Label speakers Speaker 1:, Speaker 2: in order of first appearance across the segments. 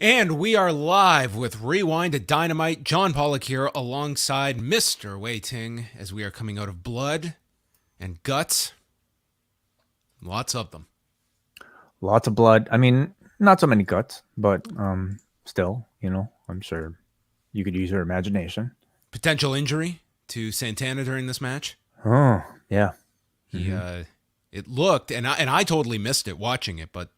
Speaker 1: And we are live with Rewind-A-Dynamite. John Pollock here alongside Mr. Wai Ting as we are coming out of Blood and Guts. Lots of them.
Speaker 2: Lots of blood. I mean, not so many guts, but still, I'm sure you could use your imagination.
Speaker 1: Potential injury to Santana during this match.
Speaker 2: Oh, yeah.
Speaker 1: He, it looked, and I totally missed it watching it, but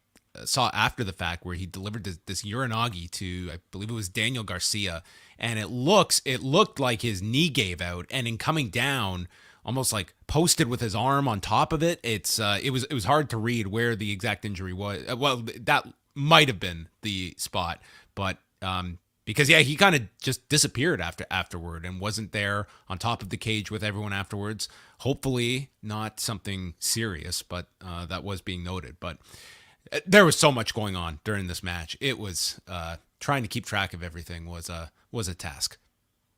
Speaker 1: saw after the fact where he delivered this Uranagi to, I believe it was Daniel Garcia, and it looked like his knee gave out, and in coming down, almost like posted with his arm on top of it. It was hard to read where the exact injury was. Well, that might have been the spot, but because he kind of just disappeared afterward and wasn't there on top of the cage with everyone afterwards. Hopefully not something serious, but that was being noted. But there was so much going on during this match. It was trying to keep track of everything was a task.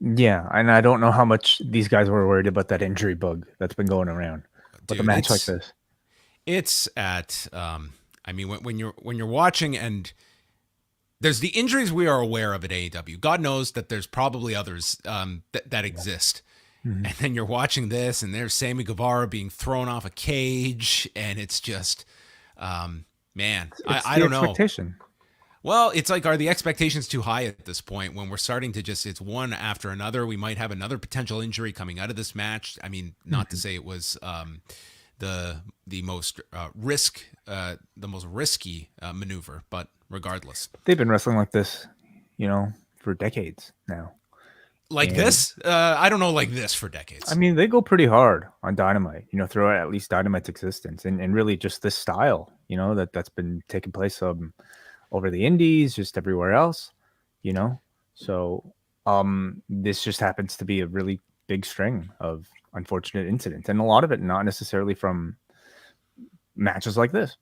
Speaker 2: Yeah, and I don't know how much these guys were worried about that injury bug that's been going around. But the
Speaker 1: Dude,
Speaker 2: match like this.
Speaker 1: it's at I mean when you're watching, and there's the injuries we are aware of at AEW. God knows that there's probably others that exist.
Speaker 2: Mhm.
Speaker 1: And then you're watching this, and there's Sammy Guevara being thrown off a cage, and it's just, man,
Speaker 2: It's
Speaker 1: I
Speaker 2: the
Speaker 1: don't know.
Speaker 2: expectation.
Speaker 1: Well, it's like, are the expectations too high at this point when we're starting to just, it's one after another? We might have another potential injury coming out of this match. I mean, not to say it was the most the most risky maneuver, but regardless.
Speaker 2: They've been wrestling like this, for decades now.
Speaker 1: Like
Speaker 2: And
Speaker 1: this? I don't know, like this for
Speaker 2: I
Speaker 1: decades.
Speaker 2: mean, they go pretty hard on Dynamite, throughout at least Dynamite's existence, and really just this style, that's been taking place over the Indies, just everywhere else, you know. So this just happens to be a really big string of unfortunate incidents, and a lot of it not necessarily from matches like this.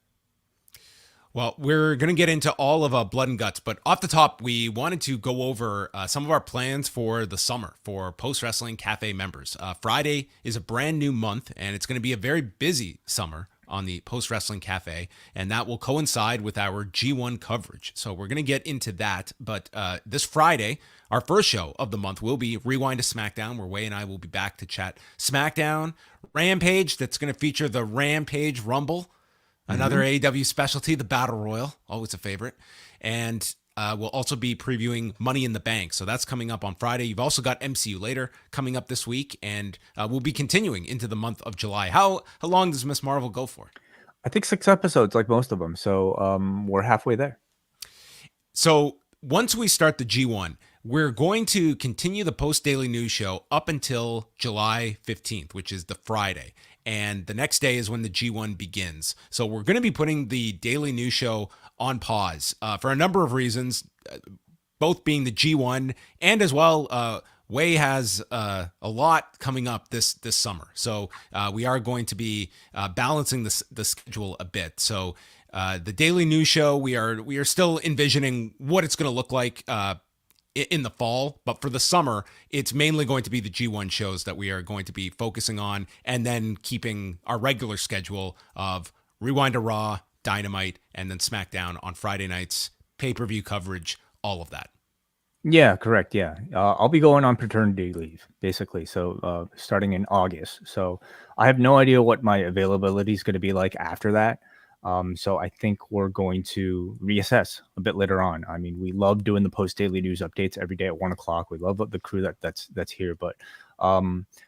Speaker 1: Well, we're going to get into all of Blood and Guts, but off the top, we wanted to go over some of our plans for the summer for Post Wrestling Cafe members. Friday is a brand new month, and it's going to be a very busy summer on the Post Wrestling Cafe, and that will coincide with our G1 coverage. So we're going to get into that, but this Friday, our first show of the month will be Rewind to SmackDown, where Wai and I will be back to chat SmackDown, Rampage, that's going to feature the Rampage Rumble, another
Speaker 2: Hmm.
Speaker 1: AEW specialty, the Battle Royal, always a favorite. And we'll also be previewing Money in the Bank. So that's coming up on Friday. You've also got MCU later coming up this week. And we'll be continuing into the month of July. How long does Miss Marvel go for?
Speaker 2: I think 6 episodes, like most of them. So we're halfway there.
Speaker 1: So once we start the G1, we're going to continue the Post Daily News show up until July 15th, which is the Friday. And the next day is when the G1 begins. So we're going to be putting the Daily News show on pause for a number of reasons, both being the G1 and as well, Wai has a lot coming up this summer. So we are going to be balancing the schedule a bit. So the Daily News show, we are still envisioning what it's going to look like in the fall, but for the summer, it's mainly going to be the G1 shows that we are going to be focusing on, and then keeping our regular schedule of Rewind to Raw, Dynamite, and then SmackDown on Friday nights, pay-per-view coverage, all of that.
Speaker 2: Yeah, correct. Yeah. I'll be going on paternity leave, basically. So starting in August. So I have no idea what my availability is going to be like after that. So I think we're going to reassess a bit later on. I mean, we love doing the post daily news updates every day at 1 o'clock. We love the crew that's here, but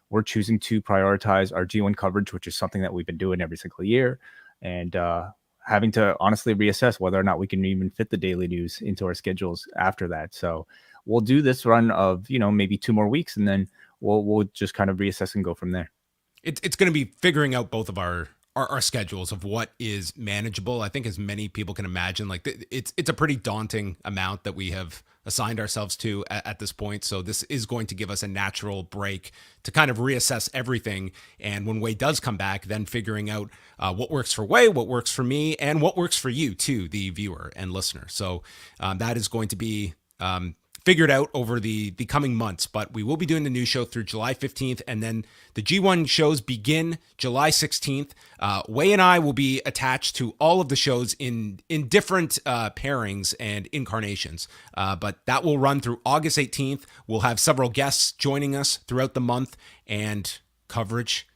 Speaker 2: we're choosing to prioritize our G1 coverage, which is something that we've been doing every single year, and having to honestly reassess whether or not we can even fit the daily news into our schedules after that. So we'll do this run of maybe 2 more weeks, and then we'll just kind of reassess and go from there.
Speaker 1: It's going to be figuring out both of our schedules of what is manageable. I think, as many people can imagine, like it's a pretty daunting amount that we have assigned ourselves to at this point. So this is going to give us a natural break to kind of reassess everything. And when Wai does come back, then figuring out what works for Wai, what works for me, and what works for you too, the viewer and listener. So that is going to be figured out over the coming months, but we will be doing the new show through July 15th, and then the G1 shows begin July 16th. Wai and I will be attached to all of the shows in different pairings and incarnations, but that will run through August 18th. We'll have several guests joining us throughout the month and coverage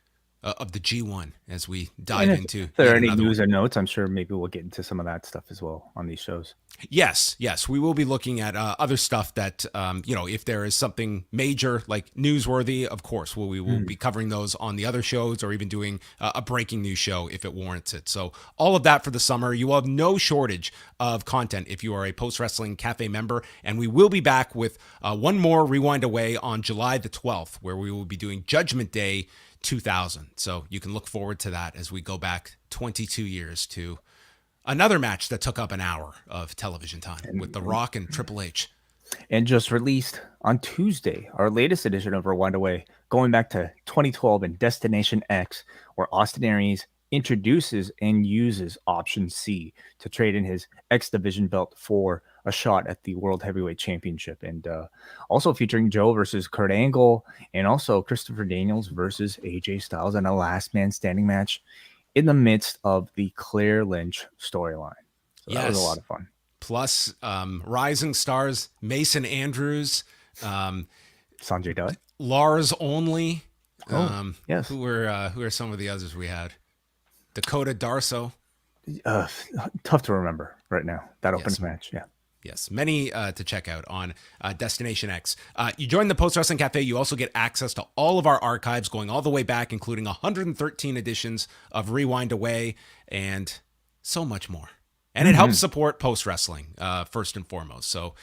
Speaker 1: of the G1 as we dive into.
Speaker 2: If there are any news or notes, I'm sure maybe we'll get into some of that stuff as well on these shows.
Speaker 1: Yes, we will be looking at other stuff that, if there is something major, like newsworthy, of course, we will be covering those on the other shows, or even doing a breaking news show if it warrants it. So all of that for the summer. You will have no shortage of content if you are a Post Wrestling Cafe member. And we will be back with one more Rewind-A on July the 12th, where we will be doing Judgment Day 2000. So you can look forward to that as we go back 22 years to another match that took up an hour of television time with The Rock and Triple H.
Speaker 2: And just released on Tuesday, our latest edition of Rewind-A, going back to 2012 and Destination X, where Austin Aries introduces and uses Option C to trade in his X Division belt for a shot at the World Heavyweight Championship. And also featuring Joe versus Kurt Angle, and also Christopher Daniels versus AJ Styles in a last man standing match in the midst of the Claire Lynch storyline. So that was a lot of fun.
Speaker 1: Plus, rising stars Mason Andrews,
Speaker 2: Sanjay Dutt,
Speaker 1: Lars Only.
Speaker 2: Yes.
Speaker 1: Who are some of the others we had? Dakota Darso.
Speaker 2: Tough to remember right now. That opens match. Yeah.
Speaker 1: Yes, many to check out on Destination X. You join the Post Wrestling Cafe, you also get access to all of our archives going all the way back, including 113 editions of Rewind-A and so much more. And it helps support Post Wrestling, first and foremost. So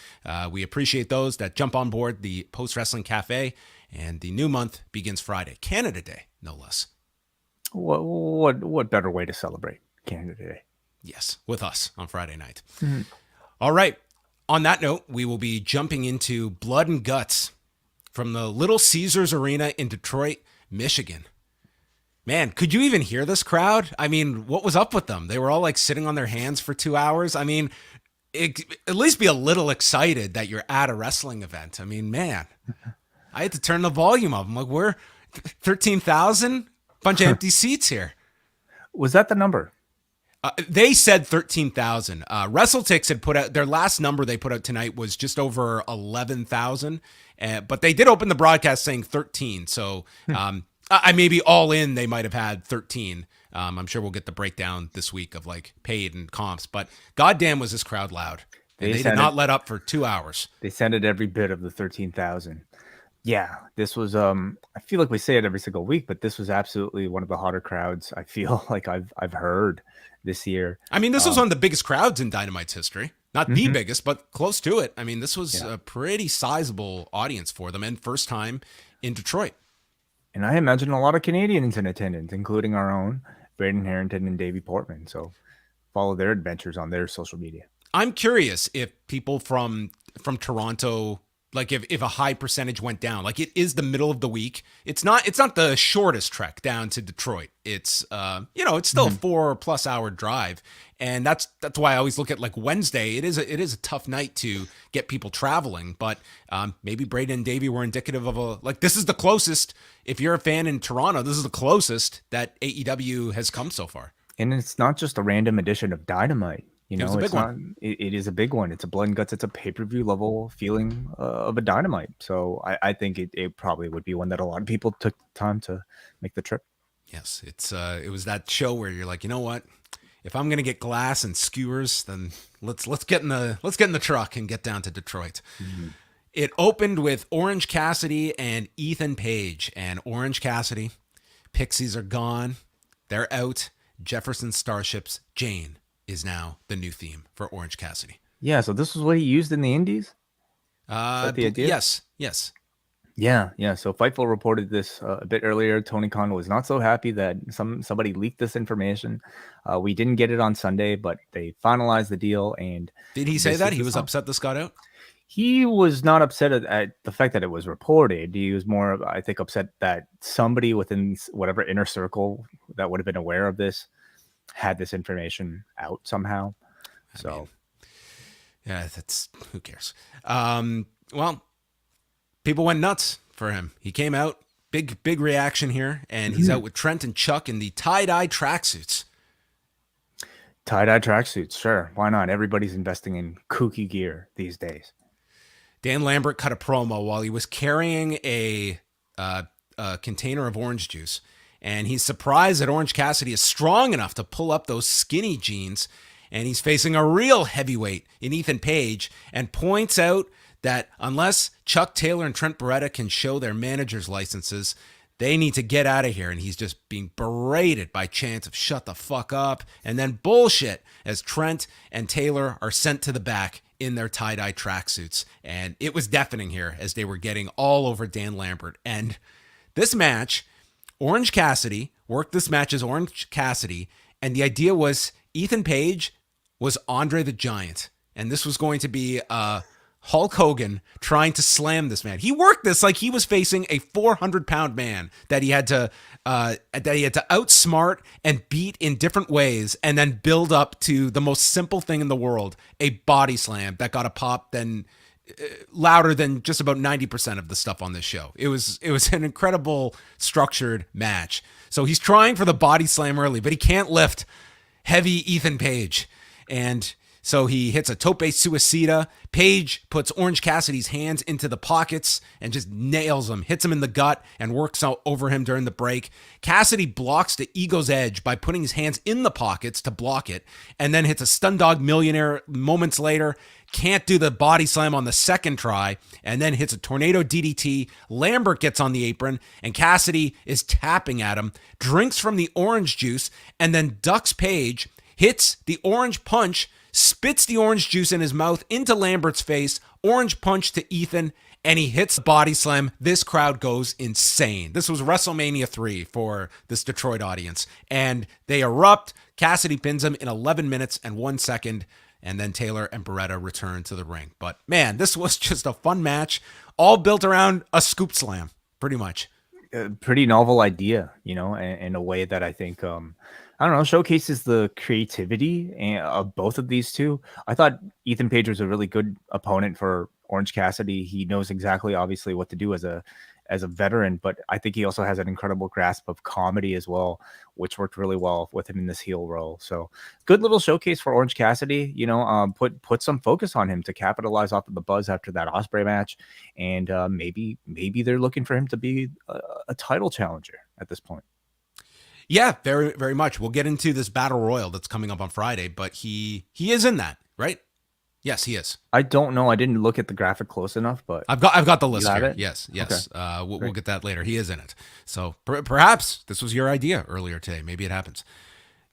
Speaker 1: we appreciate those that jump on board the Post Wrestling Cafe, and the new month begins Friday, Canada Day, no less.
Speaker 2: What better way to celebrate Canada Day?
Speaker 1: Yes, with us on Friday night. All right. On that note, we will be jumping into Blood and Guts from the Little Caesars Arena in Detroit, Michigan. Man, could you even hear this crowd? I mean, what was up with them? They were all like sitting on their hands for 2 hours. I mean, at least be a little excited that you're at a wrestling event. I mean, man, I had to turn the volume up. I'm like, we're 13,000? Bunch of empty seats here.
Speaker 2: Was that the number?
Speaker 1: They said 13,000. WrestleTix had put out their last number they put out tonight was just over 11,000. But they did open the broadcast saying 13. So I maybe all in they might have had 13. I'm sure we'll get the breakdown this week of like paid and comps. But goddamn was this crowd loud. And they did not let up for 2 hours.
Speaker 2: They sounded every bit of the 13,000. Yeah, this was I feel like we say it every single week, but this was absolutely one of the hotter crowds I feel like I've heard this year.
Speaker 1: I mean, this was one of the biggest crowds in Dynamite's history. Not the biggest, but close to it. I mean, this was a pretty sizable audience for them, and first time in Detroit.
Speaker 2: And I imagine a lot of Canadians in attendance, including our own Braden Harrington and Davey Portman. So follow their adventures on their social media.
Speaker 1: I'm curious if people from Toronto, like if a high percentage went down. Like, it is the middle of the week. It's not the shortest trek down to Detroit. It's it's still a 4+ hour drive. And that's why I always look at like Wednesday. It is a tough night to get people traveling, but maybe Braden and Davey were indicative of this is the closest. If you're a fan in Toronto, this is the closest that AEW has come so far.
Speaker 2: And it's not just a random edition of Dynamite. You know, it is a big one. It's a Blood and Guts. It's a pay-per-view level feeling of a Dynamite. So I think it probably would be one that a lot of people took time to make the trip.
Speaker 1: Yes, it was that show where you're like, you know what? If I'm gonna get glass and skewers, then let's get in the truck and get down to Detroit. It opened with Orange Cassidy and Ethan Page, and Orange Cassidy, Pixies are gone, they're out. Jefferson Starship's Jane is now the new theme for Orange Cassidy.
Speaker 2: Yeah, so this was what he used in the Indies? Is that the idea?
Speaker 1: Yes.
Speaker 2: Yeah. So Fightful reported this a bit earlier. Tony Khan was not so happy that somebody leaked this information. We didn't get it on Sunday, but they finalized the deal. And
Speaker 1: did he say that he was upset this got out?
Speaker 2: He was not upset at the fact that it was reported. He was more, I think, upset that somebody within whatever inner circle that would have been aware of this had this information out somehow.
Speaker 1: Yeah, that's who cares. Well, people went nuts for him. He came out, big reaction here, and he's out with Trent and Chuck in the tie-dye tracksuits.
Speaker 2: Tie-dye tracksuits, sure. Why not? Everybody's investing in kooky gear these days.
Speaker 1: Dan Lambert cut a promo while he was carrying a container of orange juice, and he's surprised that Orange Cassidy is strong enough to pull up those skinny jeans, and he's facing a real heavyweight in Ethan Page, and points out that unless Chuck Taylor and Trent Beretta can show their manager's licenses, they need to get out of here. And he's just being berated by chants of shut the fuck up and then bullshit as Trent and Taylor are sent to the back in their tie-dye tracksuits. And it was deafening here as they were getting all over Dan Lambert. And this match, Orange Cassidy worked this match as Orange Cassidy. And the idea was Ethan Page was Andre the Giant. And this was going to be Hulk Hogan trying to slam this man. He worked this like he was facing a 400-pound man that he had to outsmart and beat in different ways, and then build up to the most simple thing in the world, a body slam that got a pop then louder than just about 90% of the stuff on this show. It was an incredible structured match. So he's trying for the body slam early, but he can't lift heavy Ethan Page, and so he hits a tope suicida. Page puts Orange Cassidy's hands into the pockets and just nails him, hits him in the gut, and works out over him during the break. Cassidy blocks the Ego's Edge by putting his hands in the pockets to block it, and then hits a Stun Dog Millionaire moments later. Can't do the body slam on the second try, and then hits a Tornado DDT. Lambert gets on the apron, and Cassidy is tapping at him, drinks from the orange juice, and then ducks Page, hits the orange punch, spits the orange juice in his mouth into Lambert's face, orange punch to Ethan, and he hits the body slam. This crowd goes insane. This was WrestleMania 3 for this Detroit audience, and they erupt. Cassidy pins him in 11 minutes and 1 second, and then Taylor and Beretta return to the ring. But man, this was just a fun match, all built around a scoop slam, pretty much.
Speaker 2: A pretty novel idea, in a way that I think I don't know, showcases the creativity of both of these two. I thought Ethan Page was a really good opponent for Orange Cassidy. He knows exactly, obviously, what to do as a veteran, but I think he also has an incredible grasp of comedy as well, which worked really well with him in this heel role. So good little showcase for Orange Cassidy, put some focus on him to capitalize off of the buzz after that Ospreay match. And maybe they're looking for him to be a title challenger at this point.
Speaker 1: Yeah, very, very much. We'll get into this battle royal that's coming up on Friday, but he is in that, right? Yes, he is.
Speaker 2: I don't know. I didn't look at the graphic close enough, but
Speaker 1: I've got the list here.
Speaker 2: It?
Speaker 1: Yes.
Speaker 2: Okay.
Speaker 1: We'll get that later. He is in it. So perhaps this was your idea earlier today. Maybe it happens.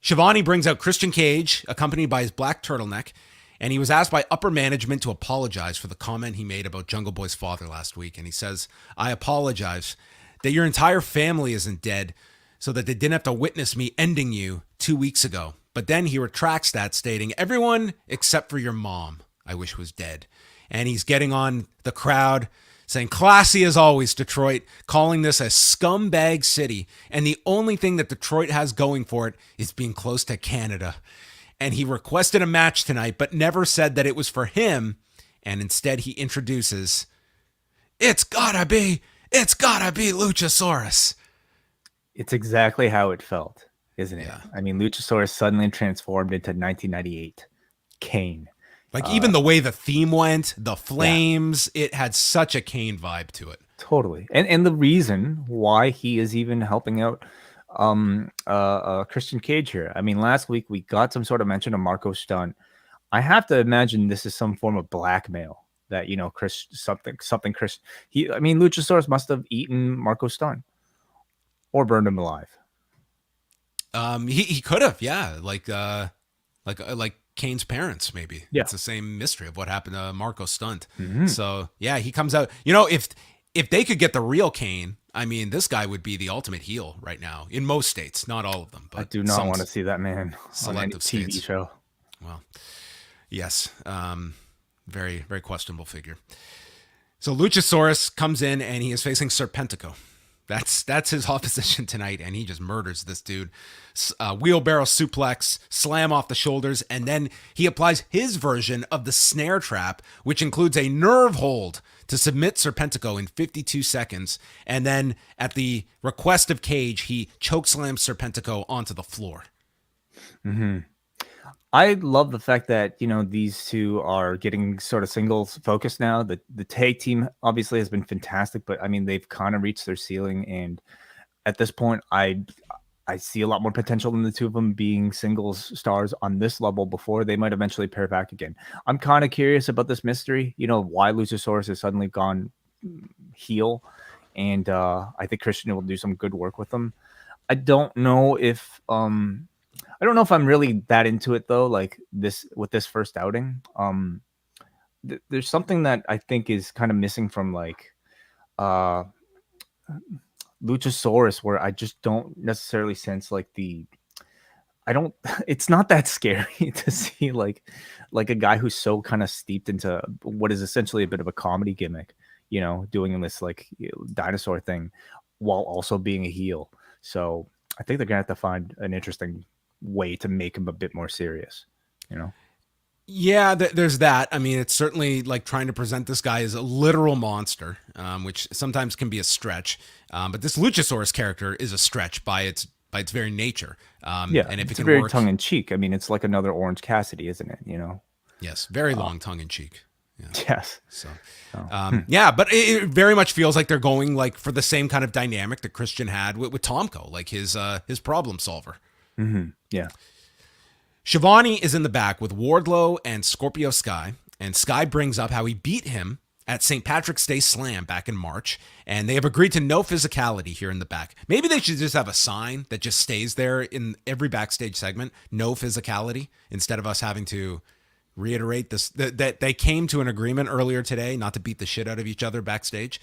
Speaker 1: Shivani brings out Christian Cage, accompanied by his black turtleneck, and he was asked by upper management to apologize for the comment he made about Jungle Boy's father last week. And he says, "I apologize that your entire family isn't dead, so that they didn't have to witness me ending you 2 weeks ago." But then he retracts that, stating, "Everyone except for your mom, I wish was dead." And he's getting on the crowd, saying, "Classy as always, Detroit," calling this a scumbag city. And the only thing that Detroit has going for it is being close to Canada. And he requested a match tonight, but never said that it was for him. And instead he introduces, it's gotta be Luchasaurus.
Speaker 2: It's exactly how it felt, isn't it?
Speaker 1: Yeah.
Speaker 2: I mean, Luchasaurus suddenly transformed into 1998 Kane.
Speaker 1: Like even the way the theme went, the flames, it had such a Kane vibe to it.
Speaker 2: Totally. And the reason why he is even helping out Christian Cage here. I mean, last week we got some sort of mention of Marco Stunt. I have to imagine this is some form of blackmail that, Luchasaurus must have eaten Marco Stunt. Or burned him alive.
Speaker 1: He could have, yeah, like Kane's parents, maybe.
Speaker 2: Yeah.
Speaker 1: It's the same mystery of what happened to Marco Stunt.
Speaker 2: Mm-hmm.
Speaker 1: So yeah, he comes out. If they could get the real Kane, I mean, this guy would be the ultimate heel right now in most states, not all of them. But
Speaker 2: I do not want to see that man on any TV
Speaker 1: states.
Speaker 2: show.
Speaker 1: Well, yes, very, very questionable figure. So Luchasaurus comes in and he is facing Serpentico. That's his opposition tonight, and he just murders this dude. Wheelbarrow suplex, slam off the shoulders, and then he applies his version of the snare trap, which includes a nerve hold to submit Serpentico in 52 seconds. And then at the request of Cage, he chokeslams Serpentico onto the floor.
Speaker 2: Mm-hmm. I love the fact that, these two are getting sort of singles focused now. The tag team obviously has been fantastic, but I mean, they've kind of reached their ceiling. And at this point, I see a lot more potential in the two of them being singles stars on this level before they might eventually pair back again. I'm kind of curious about this mystery, why Luchasaurus has suddenly gone heel. And I think Christian will do some good work with them. I don't know if I'm really that into it though. Like this with this first outing, there's something that I think is kind of missing from like Luchasaurus, where I just don't necessarily sense like it's not that scary to see like a guy who's so kind of steeped into what is essentially a bit of a comedy gimmick, doing this like dinosaur thing while also being a heel. So I think they're gonna have to find an interesting way to make him a bit more serious,
Speaker 1: Yeah, there's that. I mean, it's certainly like trying to present this guy as a literal monster, which sometimes can be a stretch. But this Luchasaurus character is a stretch by its very nature.
Speaker 2: Yeah,
Speaker 1: and if
Speaker 2: it's
Speaker 1: it can
Speaker 2: very
Speaker 1: work,
Speaker 2: tongue in cheek. I mean, it's like another Orange Cassidy, isn't it?
Speaker 1: Yes, very long tongue in cheek. Yeah.
Speaker 2: Yes.
Speaker 1: So, yeah, but it very much feels like they're going like for the same kind of dynamic that Christian had with Tomko, like his problem solver.
Speaker 2: Mm-hmm. Yeah.
Speaker 1: Shivani is in the back with Wardlow and Scorpio Sky, and Sky brings up how he beat him at St. Patrick's Day Slam back in March, and they have agreed to no physicality here in the back. Maybe they should just have a sign that just stays there in every backstage segment, no physicality, instead of us having to reiterate this, that they came to an agreement earlier today not to beat the shit out of each other backstage.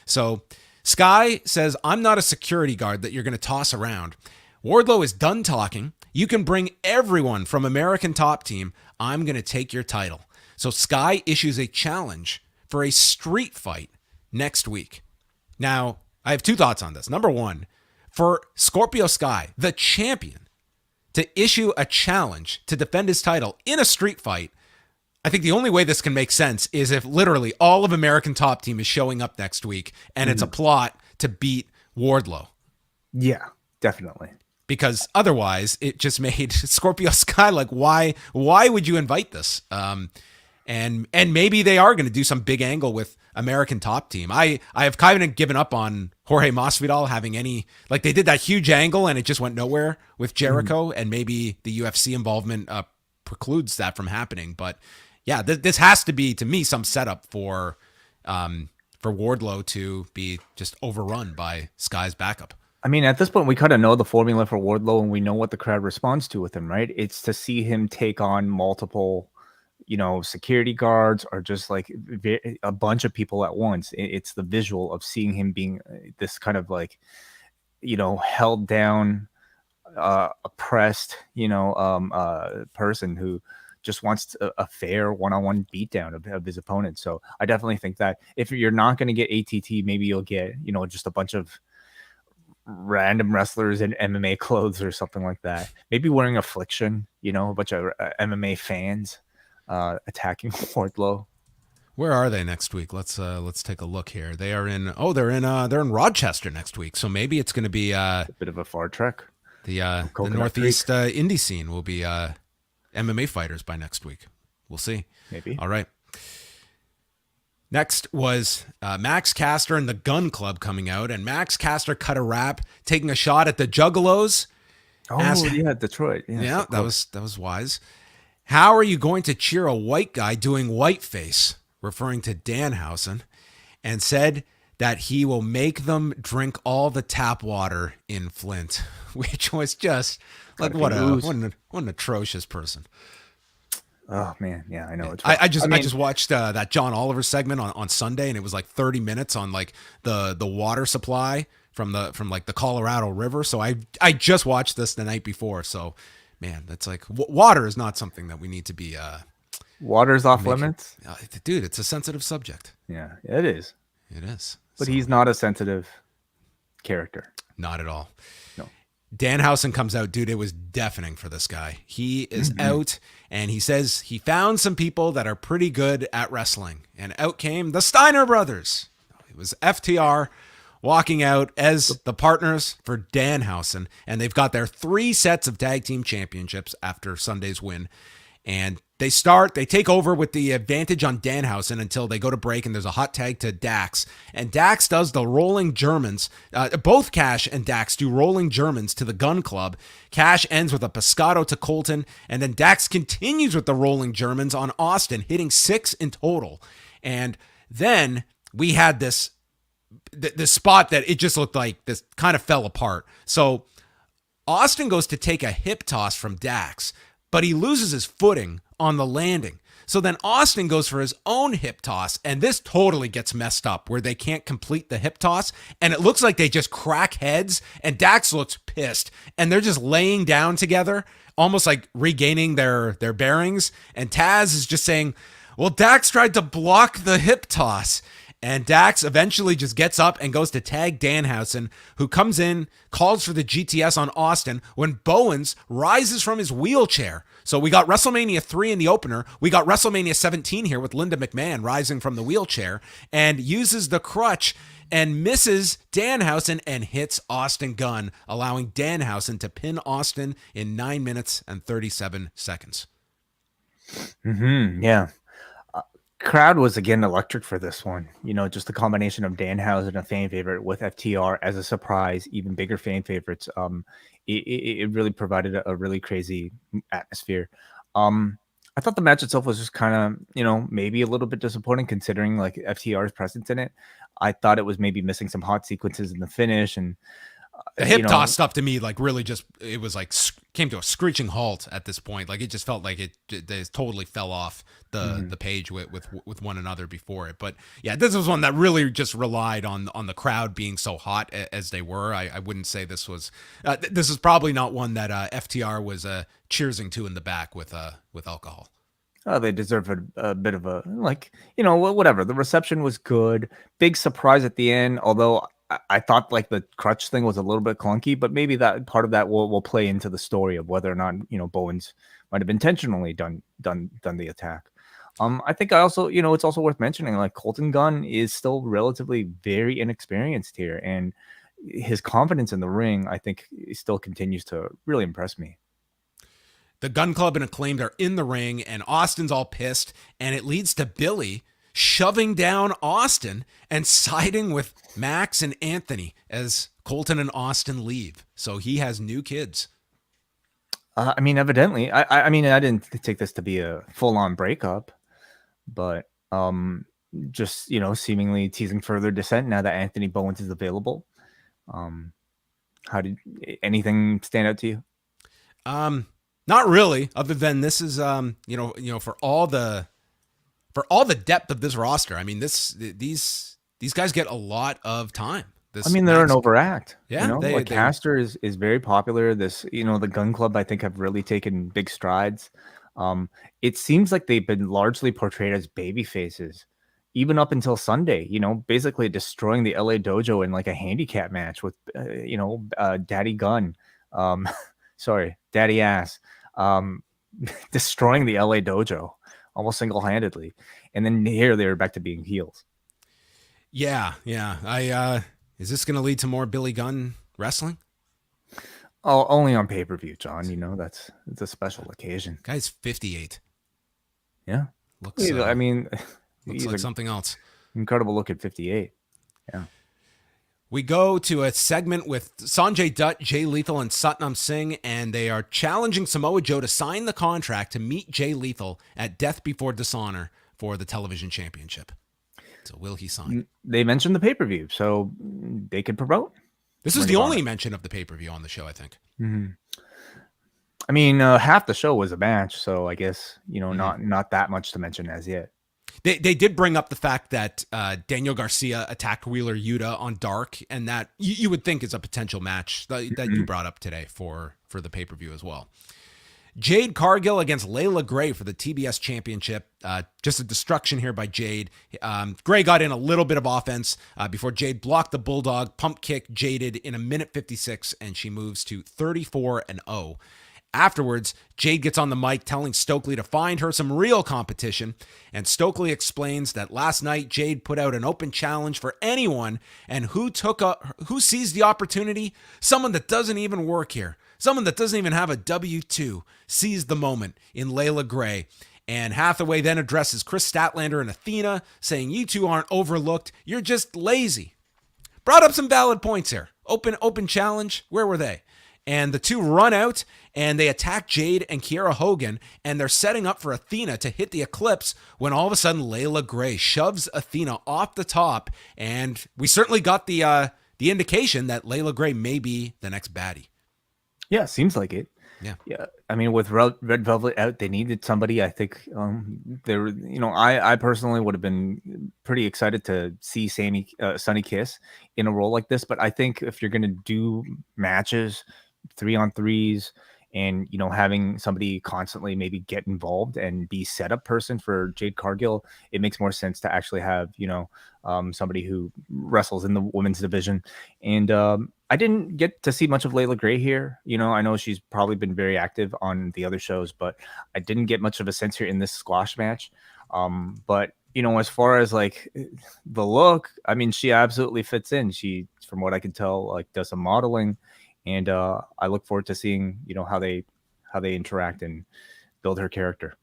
Speaker 1: So Sky says, I'm not a security guard that you're going to toss around. Wardlow is done talking. You can bring everyone from American Top Team. I'm going to take your title. So Sky issues a challenge for a street fight next week. Now, I have two thoughts on this. Number one, for Scorpio Sky, the champion, to issue a challenge to defend his title in a street fight, I think the only way this can make sense is if literally all of American Top Team is showing up next week and it's a plot to beat Wardlow.
Speaker 2: Yeah, definitely.
Speaker 1: Because otherwise it just made Scorpio Sky like, why would you invite this? And maybe they are going to do some big angle with American Top Team. I have kind of given up on Jorge Masvidal having any, like they did that huge angle and it just went nowhere with Jericho, and maybe the UFC involvement precludes that from happening. But yeah, this has to be, to me, some setup for Wardlow to be just overrun by Sky's backup.
Speaker 2: I mean, at this point, we kind of know the formula for Wardlow, and we know what the crowd responds to with him, right? It's to see him take on multiple, security guards or just like a bunch of people at once. It's the visual of seeing him being this kind of like, held down, oppressed, person who just wants a fair one-on-one beatdown of his opponent. So I definitely think that if you're not going to get ATT, maybe you'll get, just a bunch of random wrestlers in MMA clothes or something like that. Maybe wearing Affliction, a bunch of MMA fans attacking Wardlow.
Speaker 1: Where are they next week? Let's take a look here. They are in they're in Rochester next week. So maybe it's going to be a
Speaker 2: bit of a far trek.
Speaker 1: The Northeast indie scene will be MMA fighters by next week. We'll see.
Speaker 2: Maybe.
Speaker 1: All right. Next was Max Caster and the Gun Club coming out, and Max Caster cut a rap taking a shot at the Juggalos.
Speaker 2: Yeah, Detroit.
Speaker 1: Yeah, that was wise. How are you going to cheer a white guy doing whiteface, referring to Danhausen, and said that he will make them drink all the tap water in Flint, which was just like what an atrocious person.
Speaker 2: Oh man, yeah, I know. It's
Speaker 1: I just watched that John Oliver segment on Sunday, and it was like 30 minutes on like the water supply from like the Colorado River. So I just watched this the night before. So man, that's like water is not something that we need to be.
Speaker 2: Water's off limits,
Speaker 1: dude. It's a sensitive subject.
Speaker 2: Yeah, it is.
Speaker 1: It is.
Speaker 2: But he's not a sensitive character.
Speaker 1: Not at all.
Speaker 2: No.
Speaker 1: Danhausen comes out, dude. It was deafening for this guy. He is out, and he says he found some people that are pretty good at wrestling. And out came the Steiner brothers. It was FTR walking out as the partners for Danhausen, and they've got their 3 sets of tag team championships after Sunday's win. And they take over with the advantage on Danhausen until they go to break, and there's a hot tag to Dax. And Dax does the rolling Germans. Both Cash and Dax do rolling Germans to the Gun Club. Cash ends with a Pescado to Colton, and then Dax continues with the rolling Germans on Austin, hitting 6 in total. And then we had this spot that it just looked like this kind of fell apart. So Austin goes to take a hip toss from Dax, but he loses his footing on the landing. So then Austin goes for his own hip toss, and this totally gets messed up where they can't complete the hip toss, and it looks like they just crack heads, and Dax looks pissed, and they're just laying down together, almost like regaining their bearings, and Taz is just saying, well, Dax tried to block the hip toss. And Dax eventually just gets up and goes to tag Danhausen, who comes in, calls for the GTS on Austin when Bowens rises from his wheelchair. So we got WrestleMania 3 in the opener. We got WrestleMania 17 here with Linda McMahon rising from the wheelchair and uses the crutch and misses Danhausen and hits Austin Gunn, allowing Danhausen to pin Austin in 9 minutes and 37 seconds.
Speaker 2: Yeah. Crowd was again electric for this one. Just the combination of Danhausen, a fan favorite, with FTR as a surprise, even bigger fan favorites. It really provided a really crazy atmosphere. I thought the match itself was just kind of, maybe a little bit disappointing considering like FTR's presence in it. I thought it was maybe missing some hot sequences in the finish, and
Speaker 1: the hip toss stuff to me, like really just, it was like came to a screeching halt at this point. Like it just felt like they totally fell off the page with one another before it. But yeah, this was one that really just relied on the crowd being so hot as they were. I wouldn't say this was, this is probably not one that FTR was cheersing to in the back with alcohol.
Speaker 2: Oh, they deserve a bit of a, whatever. The reception was good. Big surprise at the end, although I thought like the crutch thing was a little bit clunky, but maybe that part of that will play into the story of whether or not, Bowens might have intentionally done the attack. I think it's also worth mentioning, like Colton Gunn is still relatively very inexperienced here, and his confidence in the ring, I think, still continues to really impress me.
Speaker 1: The Gun Club and Acclaimed are in the ring, and Austin's all pissed, and it leads to Billy shoving down Austin and siding with Max and Anthony as Colton and Austin leave. So he has new kids.
Speaker 2: Evidently. I didn't take this to be a full-on breakup, but just, seemingly teasing further dissent now that Anthony Bowens is available. How did anything stand out to you?
Speaker 1: Not really, other than this is, for all the depth of this roster. I mean, these guys get a lot of time.
Speaker 2: They're an overact.
Speaker 1: Yeah,
Speaker 2: Caster is very popular. The Gun Club, I think, have really taken big strides. It seems like they've been largely portrayed as baby faces, even up until Sunday. Basically destroying the LA Dojo in like a handicap match with, Daddy Gun. Sorry, Daddy Ass. Destroying the LA Dojo almost single-handedly, and then here they're back to being heels.
Speaker 1: Yeah. Is this going to lead to more Billy Gunn wrestling?
Speaker 2: Oh, only on pay-per-view, John. It's a special occasion.
Speaker 1: Guy's 58.
Speaker 2: Yeah,
Speaker 1: looks like something else.
Speaker 2: Incredible look at 58. Yeah.
Speaker 1: We go to a segment with Sanjay Dutt, Jay Lethal, and Satnam Singh, and they are challenging Samoa Joe to sign the contract to meet Jay Lethal at Death Before Dishonor for the television championship. So will he sign?
Speaker 2: They mentioned the pay-per-view, so they could promote.
Speaker 1: This is the only mention of the pay-per-view on the show, I think.
Speaker 2: Mm-hmm. Half the show was a match, so I guess, not that much to mention as yet.
Speaker 1: They did bring up the fact that Daniel Garcia attacked Wheeler Yuta on Dark, and that you would think is a potential match that you brought up today for the pay-per-view as well. Jade Cargill against Leila Gray for the TBS Championship. Just a destruction here by Jade. Gray got in a little bit of offense before Jade blocked the Bulldog, pump kick Jaded in a minute 56, and she moves to 34-0. Afterwards, Jade gets on the mic telling Stokely to find her some real competition, and Stokely explains that last night Jade put out an open challenge for anyone, and who seized the opportunity? Someone that doesn't even work here. Someone that doesn't even have a W-2 seized the moment in Leila Gray. And Hathaway then addresses Chris Statlander and Athena, saying, "You two aren't overlooked, you're just lazy." Brought up some valid points here. Open challenge, where were they? And the two run out and they attack Jade and Kiera Hogan, and they're setting up for Athena to hit the Eclipse when all of a sudden Leila Gray shoves Athena off the top, and we certainly got the indication that Leila Gray may be the next baddie.
Speaker 2: Yeah, seems like it. Yeah. I mean, with Red Velvet out, they needed somebody. I think I personally would have been pretty excited to see Sunny Kiss in a role like this. But I think if you're going to do matches, 3-on-3s, and having somebody constantly maybe get involved and be setup person for Jade Cargill, it makes more sense to actually have somebody who wrestles in the women's division. And I didn't get to see much of Leila Gray here. I know she's probably been very active on the other shows, but I didn't get much of a sense here in this squash match. But as far as like the look, I mean, she absolutely fits in. She, from what I can tell, like does some modeling. And I look forward to seeing, how they interact and build her character.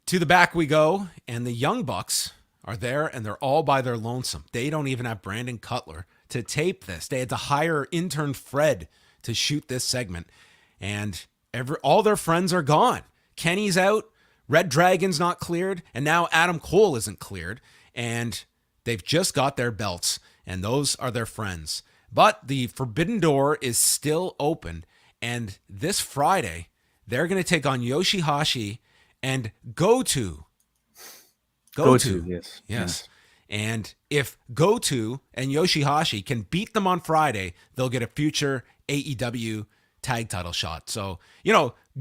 Speaker 1: To the back we go, and the Young Bucks are there, and they're all by their lonesome. They don't even have Brandon Cutler to tape this. They had to hire intern Fred to shoot this segment, and all their friends are gone. Kenny's out, Red Dragon's not cleared, and now Adam Cole isn't cleared, and they've just got their belts, and those are their friends. But the Forbidden Door is still open, and this Friday, they're going to take on Yoshihashi and Goto. Yes. And if Goto and Yoshihashi can beat them on Friday, they'll get a future AEW tag title shot. So,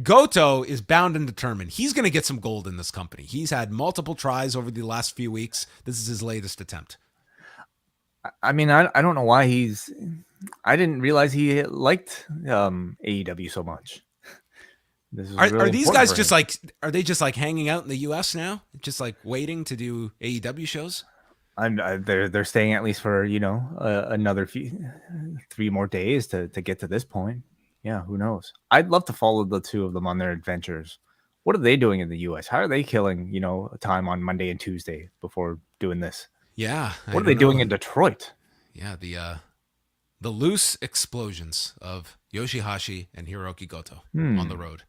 Speaker 1: Goto is bound and determined. He's going to get some gold in this company. He's had multiple tries over the last few weeks. This is his latest attempt.
Speaker 2: I mean, I don't know why I didn't realize he liked AEW so much.
Speaker 1: Are these guys just like hanging out in the US now? Just like waiting to do AEW shows?
Speaker 2: They're staying at least for, another 3 more days to get to this point. Yeah, who knows? I'd love to follow the two of them on their adventures. What are they doing in the US? How are they killing, time on Monday and Tuesday before doing this?
Speaker 1: Yeah.
Speaker 2: What are they doing in Detroit?
Speaker 1: Yeah, the loose explosions of Yoshihashi and Hiroki Goto on the road.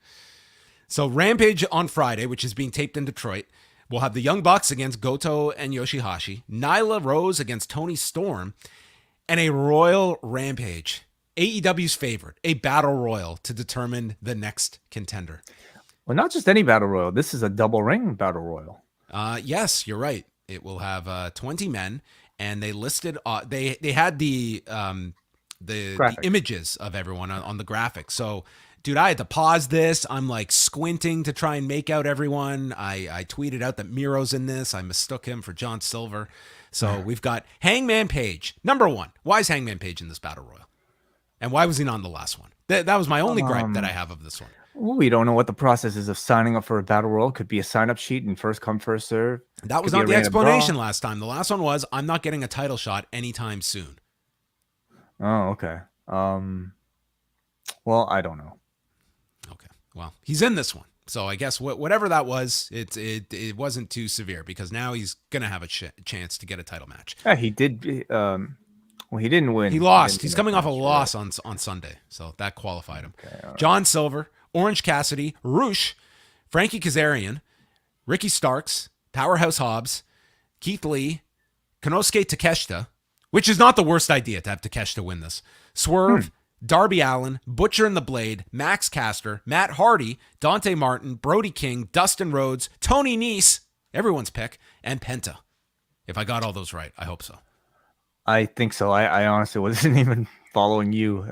Speaker 1: So Rampage on Friday, which is being taped in Detroit, we'll have the Young Bucks against Goto and Yoshihashi, Nyla Rose against Toni Storm, and a Royal Rampage, AEW's favorite, a Battle Royal to determine the next contender.
Speaker 2: Well, not just any Battle Royal. This is a double ring Battle Royal.
Speaker 1: Yes, you're right. It will have 20 men, and they listed. They had the images of everyone on the graphic. So, dude, I had to pause this. I'm like squinting to try and make out everyone. I tweeted out that Miro's in this. I mistook him for John Silver. So we've got Hangman Page. Number one. Why is Hangman Page in this Battle Royal? And why was he not on the last one? That was my only gripe that I have of this one.
Speaker 2: We don't know what the process is of signing up for a Battle Royal. Could be a sign-up sheet and first come, first serve.
Speaker 1: That was not the explanation last time. The last one was, I'm not getting a title shot anytime soon.
Speaker 2: Oh, okay. Well, I don't know.
Speaker 1: Okay. Well, he's in this one. So I guess whatever that was, it wasn't too severe because now he's going to have a chance to get a title match.
Speaker 2: Yeah, he did. Well, he didn't win.
Speaker 1: He lost. He's coming off a loss on Sunday. So that qualified him. Okay, right. John Silver, Orange Cassidy, Roosh, Frankie Kazarian, Ricky Starks, Powerhouse Hobbs, Keith Lee, Konosuke Takeshita, which is not the worst idea to have Takeshita win this, Swerve, Darby Allin, Butcher and the Blade, Max Caster, Matt Hardy, Dante Martin, Brody King, Dustin Rhodes, Tony Nese, everyone's pick, and Penta. If I got all those right, I hope so.
Speaker 2: I think so. I honestly wasn't even following you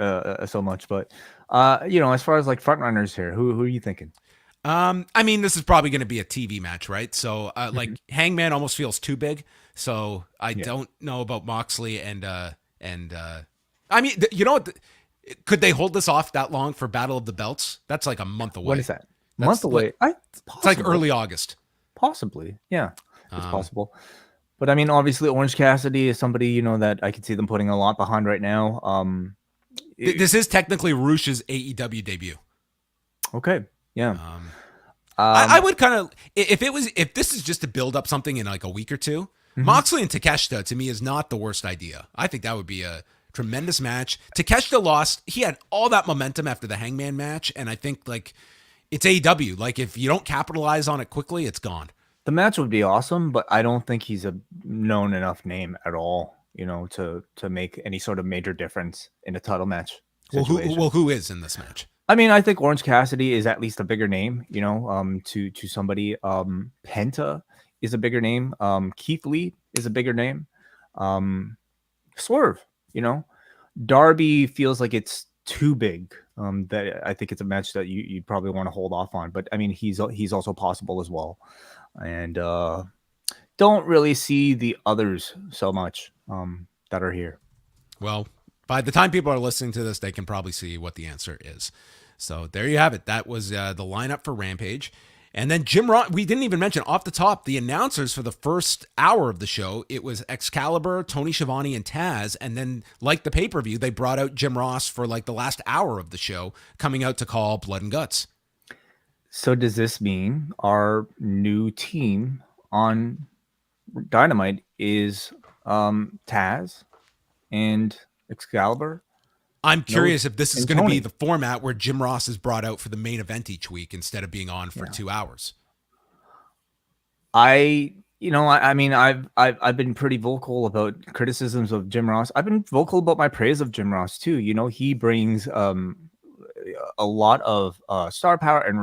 Speaker 2: so much, but as far as like front runners here, who are you thinking?
Speaker 1: I mean, this is probably going to be a TV match, right? So,
Speaker 2: Mhm.
Speaker 1: like Hangman almost feels too big. So I
Speaker 2: Yeah.
Speaker 1: don't know about Moxley and I mean, you know what? Could they hold this off that long for Battle of the Belts? That's like a month
Speaker 2: When
Speaker 1: away.
Speaker 2: is that? Month
Speaker 1: That's like
Speaker 2: away? I It's
Speaker 1: it's like
Speaker 2: possible.
Speaker 1: early August.
Speaker 2: Possibly. Yeah, it's
Speaker 1: Um,
Speaker 2: possible. But I mean, obviously, Orange Cassidy is somebody that I could see them putting a lot behind right now.
Speaker 1: this is technically Rush's AEW debut.
Speaker 2: Okay, yeah.
Speaker 1: Um, I
Speaker 2: Um,
Speaker 1: would kind of if this is just to build up something in like a week or two,
Speaker 2: mhm.
Speaker 1: Moxley and Takeshita to me is not the worst idea. I think that would be a tremendous match. Takeshita lost. He had all that momentum after the Hangman match, and I think like it's AEW. Like if you don't capitalize on it quickly, it's gone.
Speaker 2: The match would be awesome, but I don't think he's a known enough name at all, to make any sort of major difference in a title match situation.
Speaker 1: Who is in this match?
Speaker 2: I mean, I think Orange Cassidy is at least a bigger name, to somebody. Penta is a bigger name. Keith Lee is a bigger name. Um, Swerve, you know, Darby feels like it's too big. That I think it's a match that you'd probably want to hold off on. But I mean, he's also possible as well, and don't really see the others so much that are here.
Speaker 1: Well, by the time people are listening to this, they can probably see what the answer is. So there you have it. That was the lineup for Rampage. And then Jim Ross, we didn't even mention off the top the announcers for the first hour of the show. It was Excalibur, Tony Schiavone, and Taz. And then, like the pay per view, they brought out Jim Ross for like the last hour of the show, coming out to call Blood and Guts.
Speaker 2: So does this mean our new team on Dynamite is Taz and Excalibur?
Speaker 1: I'm
Speaker 2: No,
Speaker 1: curious if this is
Speaker 2: and
Speaker 1: going to be
Speaker 2: Tony.
Speaker 1: the format where Jim Ross is brought out for the main event each week instead of being on for
Speaker 2: Yeah.
Speaker 1: 2 hours.
Speaker 2: I mean, I've been pretty vocal about criticisms of Jim Ross. I've been vocal about my praise of Jim Ross too. He brings a lot of star power and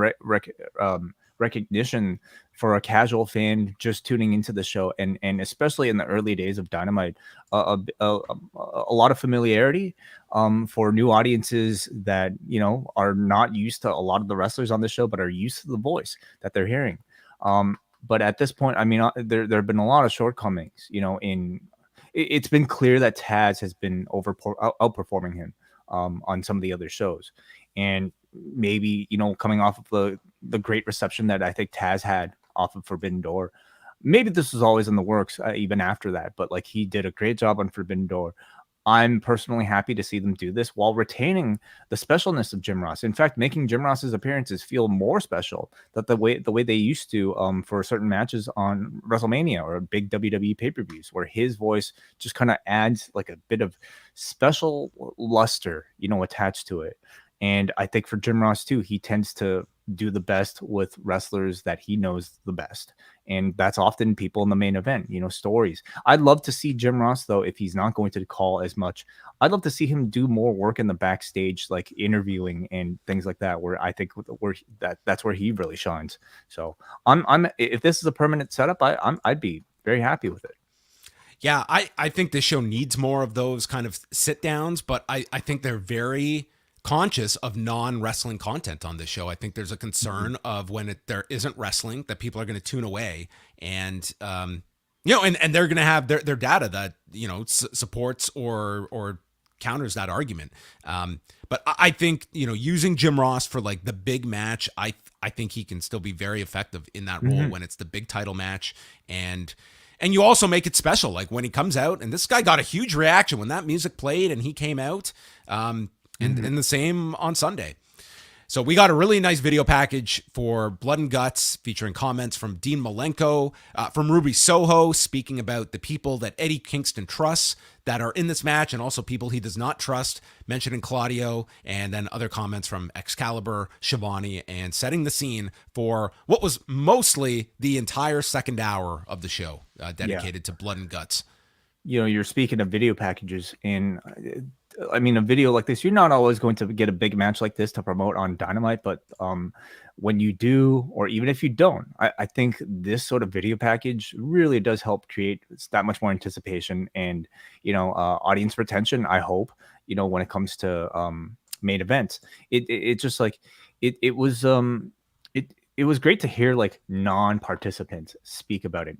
Speaker 2: recognition for a casual fan just tuning into the show, and especially in the early days of Dynamite, a lot of familiarity for new audiences that are not used to a lot of the wrestlers on the show, but are used to the voice that they're hearing. But at this point, I mean, there have been a lot of shortcomings. It's been clear that Taz has been outperforming him on some of the other shows, and maybe coming off of the great reception that I think Taz had off of Forbidden Door. Maybe this was always in the works even after that, but like he did a great job on Forbidden Door. I'm personally happy to see them do this while retaining the specialness of Jim Ross. In fact, making Jim Ross's appearances feel more special that the way they used to for certain matches on WrestleMania or big WWE pay-per-views, where his voice just kind of adds like a bit of special luster, attached to it. And I think for Jim Ross too, he tends to do the best with wrestlers that he knows the best. And that's often people in the main event, stories. I'd love to see Jim Ross, though, if he's not going to call as much. I'd love to see him do more work in the backstage, like interviewing and things like that, where I think that's where he really shines. So I'm if this is a permanent setup, I'd be very happy with it.
Speaker 1: Yeah, I think this show needs more of those kind of sit downs, but I think they're very conscious of non-wrestling content on this show. I think there's a concern of when there isn't wrestling that people are going to tune away, and and they're going to have their data that supports or counters that argument. But I think using Jim Ross for like the big match, I think he can still be very effective in that role when it's the big title match, and you also make it special, like when he comes out, and this guy got a huge reaction when that music played and he came out. And the same on Sunday. So we got a really nice video package for Blood and Guts featuring comments from Dean Malenko, from Ruby Soho, speaking about the people that Eddie Kingston trusts that are in this match, and also people he does not trust, mentioning Claudio, and then other comments from Excalibur, Schiavone, and setting the scene for what was mostly the entire second hour of the show dedicated to Blood and Guts.
Speaker 2: You're speaking of video packages, and I mean, a video like this, you're not always going to get a big match like this to promote on Dynamite, but when you do, or even if you don't, I think this sort of video package really does help create that much more anticipation and, audience retention, I hope, when it comes to main events. It just like, it was, it was great to hear like non-participants speak about it,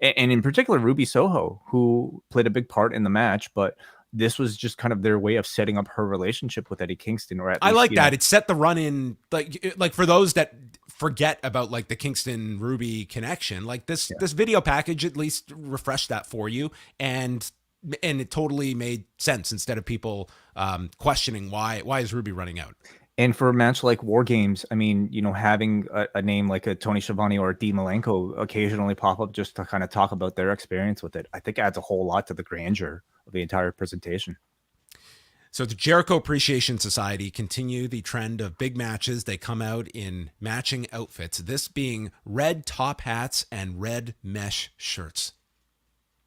Speaker 2: and in particular Ruby Soho, who played a big part in the match, but this was just kind of their way of setting up her relationship with Eddie Kingston, or at least,
Speaker 1: I like that. It set the run in, like for those that forget about like the Kingston Ruby connection, like this video package at least refreshed that for you, and it totally made sense instead of people questioning why is Ruby running out.
Speaker 2: And for a match like War Games, I mean, having a name like a Tony Schiavone or a Dean Malenko occasionally pop up just to kind of talk about their experience with it, I think adds a whole lot to the grandeur of the entire presentation.
Speaker 1: So the Jericho Appreciation Society continue the trend of big matches. They come out in matching outfits, this being red top hats and red mesh shirts.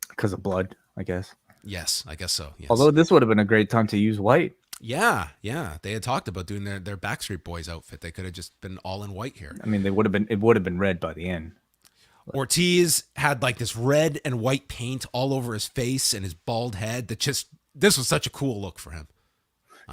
Speaker 2: Because of blood, I guess.
Speaker 1: Yes, I guess so. Yes.
Speaker 2: Although this would have been a great time to use white.
Speaker 1: Yeah. They had talked about doing their Backstreet Boys outfit. They could have just been all in white here.
Speaker 2: I mean, it would have been red by the end.
Speaker 1: Ortiz had like this red and white paint all over his face and his bald head. This was such a cool look for him.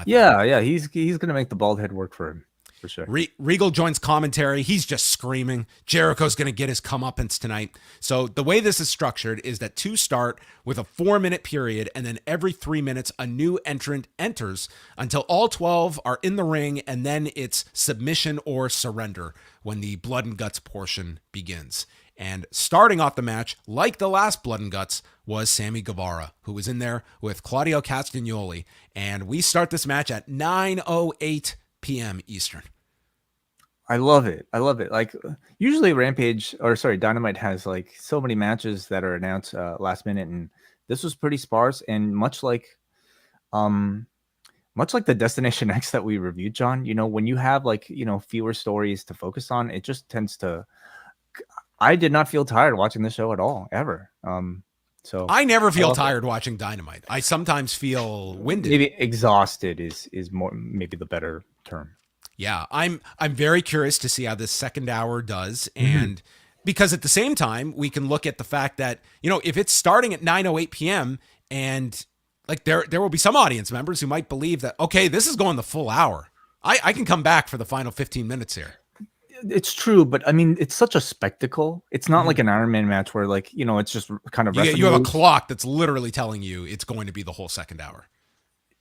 Speaker 2: Yeah, he's gonna make the bald head work for him. For sure.
Speaker 1: Regal joins commentary. He's just screaming. Jericho's going to get his comeuppance tonight. So the way this is structured is that two start with a 4-minute period, and then every 3 minutes, a new entrant enters until all 12 are in the ring, and then it's submission or surrender when the blood and guts portion begins. And starting off the match, like the last Blood and Guts, was Sammy Guevara, who was in there with Claudio Castagnoli. And we start this match at 9:08 p.m. Eastern.
Speaker 2: I love it. Like usually Dynamite has like so many matches that are announced last minute, and this was pretty sparse. And much like the Destination X that we reviewed, John, when you have like, fewer stories to focus on, it just tends to, I did not feel tired watching the show at all, ever. So
Speaker 1: I never feel tired watching Dynamite. I sometimes feel winded.
Speaker 2: Maybe exhausted is more maybe the better term.
Speaker 1: Yeah, I'm very curious to see how this second hour does, and because at the same time we can look at the fact that if it's starting at 9:08 p.m. and like there will be some audience members who might believe that this is going the full hour. I can come back for the final 15 minutes here.
Speaker 2: It's true, but I mean, it's such a spectacle. It's not like an Iron Man match where like, it's just kind of
Speaker 1: you have a clock that's literally telling you it's going to be the whole second hour.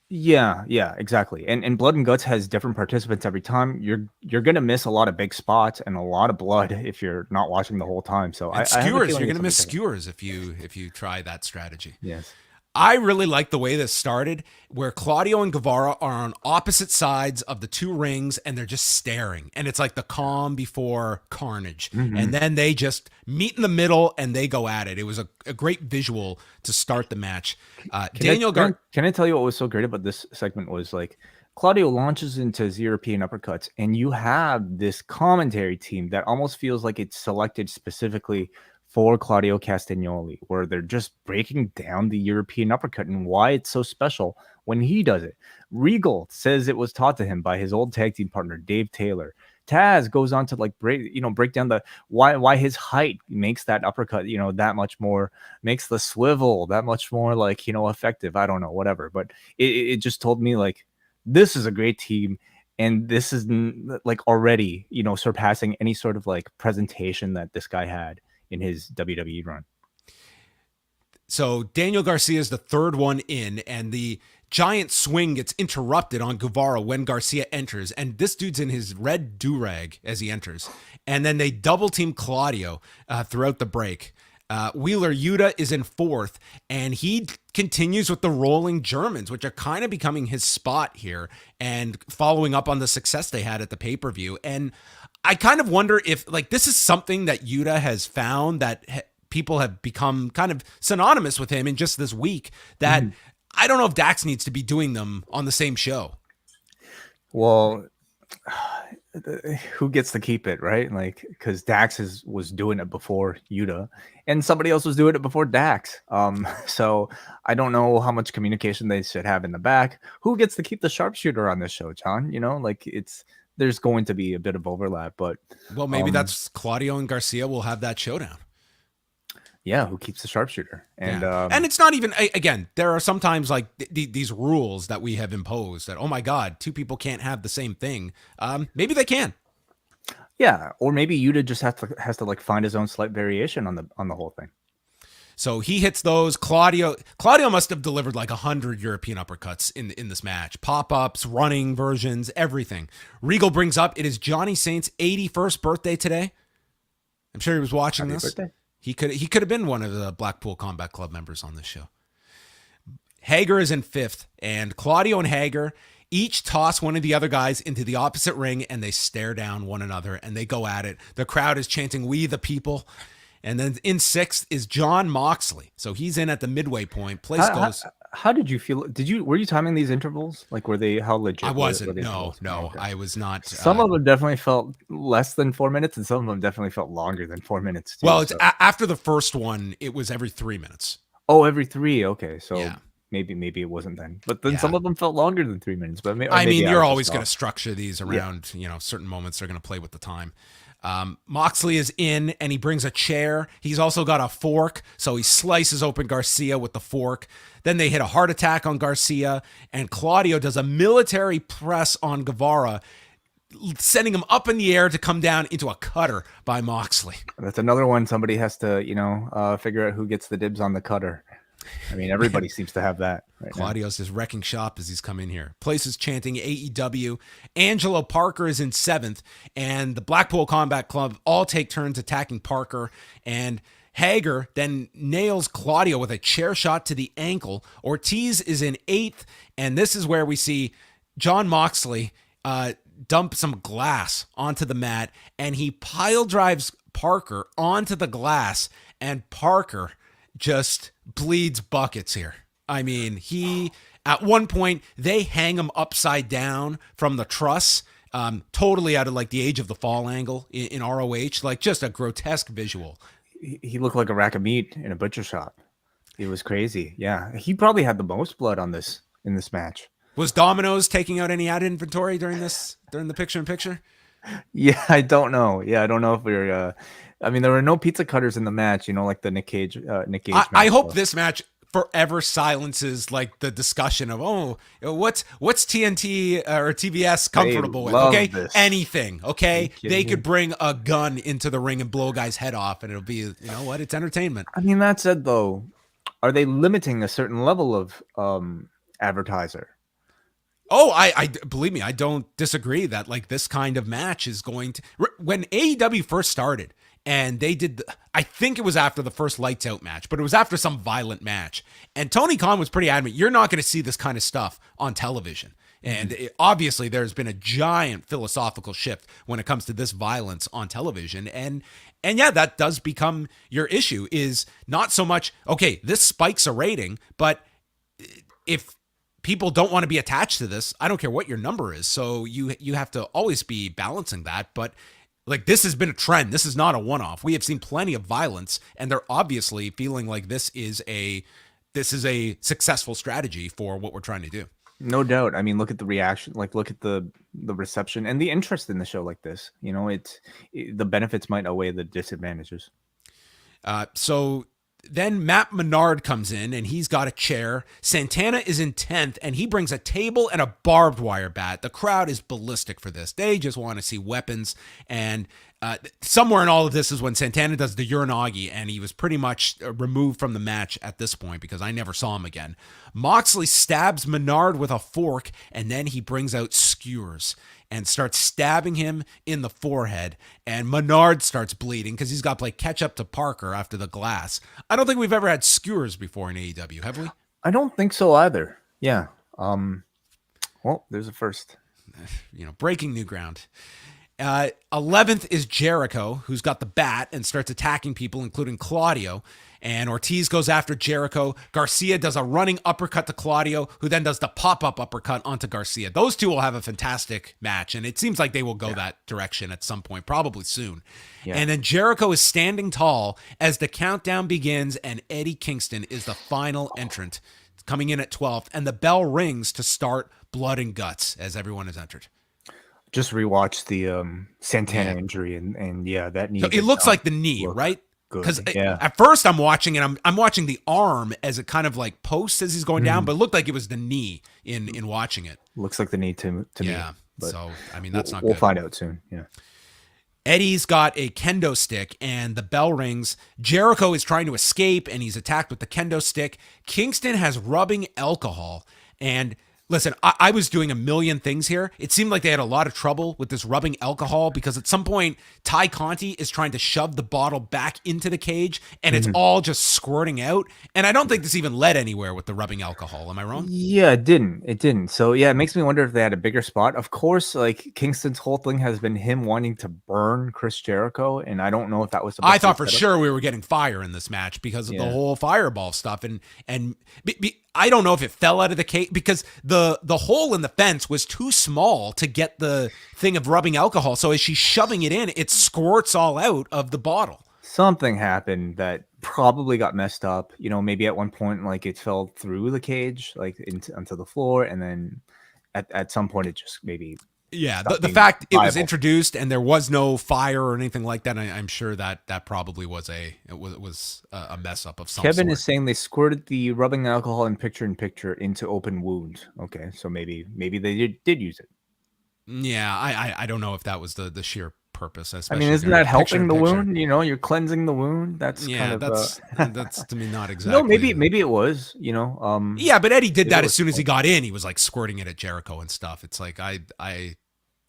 Speaker 2: Yeah, exactly. And Blood and Guts has different participants every time. You're gonna miss a lot of big spots and a lot of blood if you're not watching the whole time. So
Speaker 1: skewers, you're gonna miss skewers if you try that strategy.
Speaker 2: Yes.
Speaker 1: I really like the way this started, where Claudio and Guevara are on opposite sides of the two rings, and they're just staring. And it's like the calm before carnage. And then they just meet in the middle, and they go at it. It was a great visual to start the match.
Speaker 2: Can I tell you what was so great about this segment was like, Claudio launches into his European uppercuts, and you have this commentary team that almost feels like it's selected specifically for Claudio Castagnoli, where they're just breaking down the European uppercut and why it's so special when he does it. Regal says it was taught to him by his old tag team partner, Dave Taylor. Taz goes on to like break down the why his height makes that uppercut, that much more, makes the swivel that much more like, effective. I don't know, whatever. But it just told me like, this is a great team. And this is like already, surpassing any sort of like presentation that this guy had in his WWE run.
Speaker 1: So Daniel Garcia is the third one in, and the giant swing gets interrupted on Guevara when Garcia enters, and this dude's in his red do-rag as he enters. And then they double team Claudio throughout the break. Wheeler Yuta is in fourth, and he continues with the rolling Germans, which are kind of becoming his spot here and following up on the success they had at the pay-per-view. And I kind of wonder if like this is something that Yuta has found that people have become kind of synonymous with him in just this week, that I don't know if Dax needs to be doing them on the same show.
Speaker 2: Well, who gets to keep it, right? Like, because was doing it before Yuta, and somebody else was doing it before Dax. So I don't know how much communication they should have in the back. Who gets to keep the sharpshooter on this show, John? You know, like there's going to be a bit of overlap, but
Speaker 1: Well, maybe that's Claudio and Garcia will have that showdown.
Speaker 2: Yeah, who keeps the sharpshooter? And
Speaker 1: and it's not even, again, there are sometimes like these rules that we have imposed that, oh my God, two people can't have the same thing. Maybe they can.
Speaker 2: Yeah, or maybe Yuta just has to like find his own slight variation on the whole thing.
Speaker 1: So he hits those. Claudio must have delivered like 100 European uppercuts in this match. Pop-ups, running versions, everything. Regal brings up, it is Johnny Saint's 81st birthday today. I'm sure he was watching this. Birthday. He could have been one of the Blackpool Combat Club members on this show. Hager is in 5th, and Claudio and Hager each toss one of the other guys into the opposite ring, and they stare down one another, and they go at it. The crowd is chanting, "We the people." And then in 6th is Jon Moxley. So he's in at the midway point. Place goes.
Speaker 2: How did you feel? Were you timing these intervals? Like, how legit?
Speaker 1: I wasn't.
Speaker 2: Were
Speaker 1: no, okay. I was not.
Speaker 2: Some of them definitely felt less than 4 minutes, and some of them definitely felt longer than 4 minutes.
Speaker 1: Well, it's after the first one, it was every 3 minutes.
Speaker 2: Oh, every 3. Okay, so yeah. Maybe it wasn't then. But then some of them felt longer than 3 minutes. But
Speaker 1: I mean, you're always going to structure these around, certain moments. They're going to play with the time. Moxley is in, and he brings a chair. He's also got a fork, so he slices open Garcia with the fork. Then they hit a heart attack on Garcia, and Claudio does a military press on Guevara, sending him up in the air to come down into a cutter by Moxley.
Speaker 2: That's another one. Somebody has to, figure out who gets the dibs on the cutter. I mean, everybody seems to have that. Right
Speaker 1: Claudio's just wrecking shop as he's come in here. Place is chanting AEW. Angelo Parker is in 7th, and the Blackpool Combat Club all take turns attacking Parker. And Hager then nails Claudio with a chair shot to the ankle. Ortiz is in 8th, and this is where we see Jon Moxley dump some glass onto the mat, and he pile drives Parker onto the glass, and Parker just bleeds buckets here. I mean, at one point, they hang him upside down from the truss, totally out of like the Age of the Fall angle in ROH, like just a grotesque visual.
Speaker 2: He looked like a rack of meat in a butcher shop. It was crazy. Yeah, he probably had the most blood in this match.
Speaker 1: Was Domino's taking out any ad inventory during the picture-in-picture?
Speaker 2: Yeah, I don't know. I don't know if we're. I mean, there were no pizza cutters in the match. Like the Nick Cage.
Speaker 1: I hope this match forever silences like the discussion of what's TNT or TBS comfortable with. Okay, anything. Okay, they could bring a gun into the ring and blow a guy's head off, and it'll be it's entertainment.
Speaker 2: I mean, that said, though, are they limiting a certain level of advertiser?
Speaker 1: Oh, I believe me, I don't disagree that like this kind of match is going to. When AEW first started, and they did, I think it was after the first Lights Out match, but it was after some violent match. And Tony Khan was pretty adamant, you're not going to see this kind of stuff on television. And obviously there's been a giant philosophical shift when it comes to this violence on television. And yeah, that does become your issue, is not so much, okay, this spikes a rating, but if people don't want to be attached to this, I don't care what your number is. So you have to always be balancing that. But like, this has been a trend. This is not a one-off. We have seen plenty of violence, and they're obviously feeling like this is a successful strategy for what we're trying to do.
Speaker 2: No doubt. I mean, look at the reaction, like look at the reception and the interest in the show like this. The benefits might outweigh the disadvantages.
Speaker 1: So then Matt Menard comes in, and he's got a chair. Santana is in 10th, and he brings a table and a barbed wire bat. The crowd is ballistic for this. They just want to see weapons. And somewhere in all of this is when Santana does the Uranagi, and he was pretty much removed from the match at this point because I never saw him again. Moxley stabs Menard with a fork, and then he brings out skewers and starts stabbing him in the forehead, and Menard starts bleeding because he's got to play catch up to Parker after the glass. I don't think we've ever had skewers before in AEW, have we?
Speaker 2: I don't think so either. Yeah. Well, there's a first.
Speaker 1: Breaking new ground. 11th is Jericho, who's got the bat and starts attacking people, including Claudio. And Ortiz goes after Jericho. Garcia does a running uppercut to Claudio, who then does the pop-up uppercut onto Garcia. Those two will have a fantastic match, and it seems like they will go that direction at some point, probably soon. Yeah. And then Jericho is standing tall as the countdown begins, and Eddie Kingston is the final entrant, coming in at 12th, and the bell rings to start Blood and Guts as everyone has entered.
Speaker 2: Just rewatched the Santana injury, and yeah, that knee.
Speaker 1: So it looks like the knee, right? Because
Speaker 2: yeah.
Speaker 1: At first I'm watching it, I'm watching the arm as it kind of like posts as he's going down, but it looked like it was the knee in watching it.
Speaker 2: Looks like the knee to me.
Speaker 1: Yeah. So I mean that's not good.
Speaker 2: We'll find out soon. Yeah.
Speaker 1: Eddie's got a kendo stick and the bell rings. Jericho is trying to escape and he's attacked with the kendo stick. Kingston has rubbing alcohol. And listen, I was doing a million things here. It seemed like they had a lot of trouble with this rubbing alcohol because at some point, Ty Conti is trying to shove the bottle back into the cage and it's all just squirting out. And I don't think this even led anywhere with the rubbing alcohol. Am I wrong?
Speaker 2: Yeah, it didn't. So yeah, it makes me wonder if they had a bigger spot. Of course, like Kingston's whole thing has been him wanting to burn Chris Jericho. And I don't know if that was,
Speaker 1: I thought for sure we were getting fire in this match because of the whole fireball stuff. And I don't know if it fell out of the cage because the hole in the fence was too small to get the thing of rubbing alcohol. So as she's shoving it in, it squirts all out of the bottle.
Speaker 2: Something happened that probably got messed up. You know, maybe at one point, like it fell through the cage, like onto the floor. And then at some point it just maybe.
Speaker 1: Yeah, the fact it was introduced and there was no fire or anything like that, I'm sure that probably was a mess up of some sort.
Speaker 2: Kevin is saying they squirted the rubbing alcohol in picture into open wounds. Okay, so maybe they did use it.
Speaker 1: Yeah, I don't know if that was the sheer purpose.
Speaker 2: I mean, isn't that helping the wound? You know, you're cleansing the wound. That's kind of
Speaker 1: that's to me not exactly.
Speaker 2: No, maybe it was. You know,
Speaker 1: yeah, but Eddie did that as soon as he got in. He was like squirting it at Jericho and stuff. It's like I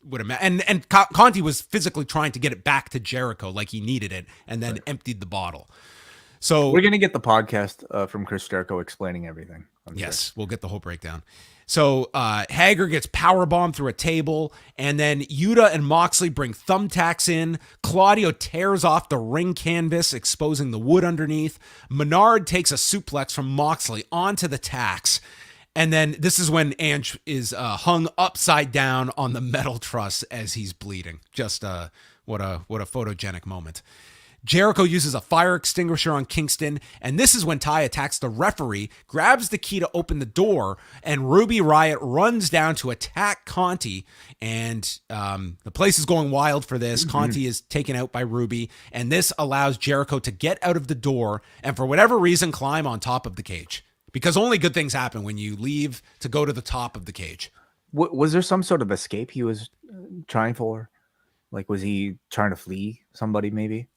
Speaker 1: would imagine, and Conti was physically trying to get it back to Jericho like he needed it, and then emptied the bottle. So
Speaker 2: we're gonna get the podcast from Chris Jericho explaining everything.
Speaker 1: Yes, we'll get the whole breakdown. So Hager gets powerbombed through a table, and then Yuta and Moxley bring thumbtacks in. Claudio tears off the ring canvas, exposing the wood underneath. Menard takes a suplex from Moxley onto the tacks. And then this is when Ange is hung upside down on the metal truss as he's bleeding. Just what a photogenic moment. Jericho uses a fire extinguisher on Kingston, and this is when Ty attacks the referee, grabs the key to open the door, and Ruby Riott runs down to attack Conti, and the place is going wild for this. Conti is taken out by Ruby, and this allows Jericho to get out of the door and for whatever reason climb on top of the cage. Because only good things happen when you leave to go to the top of the cage.
Speaker 2: Was there some sort of escape he was trying for? Like, was he trying to flee somebody maybe?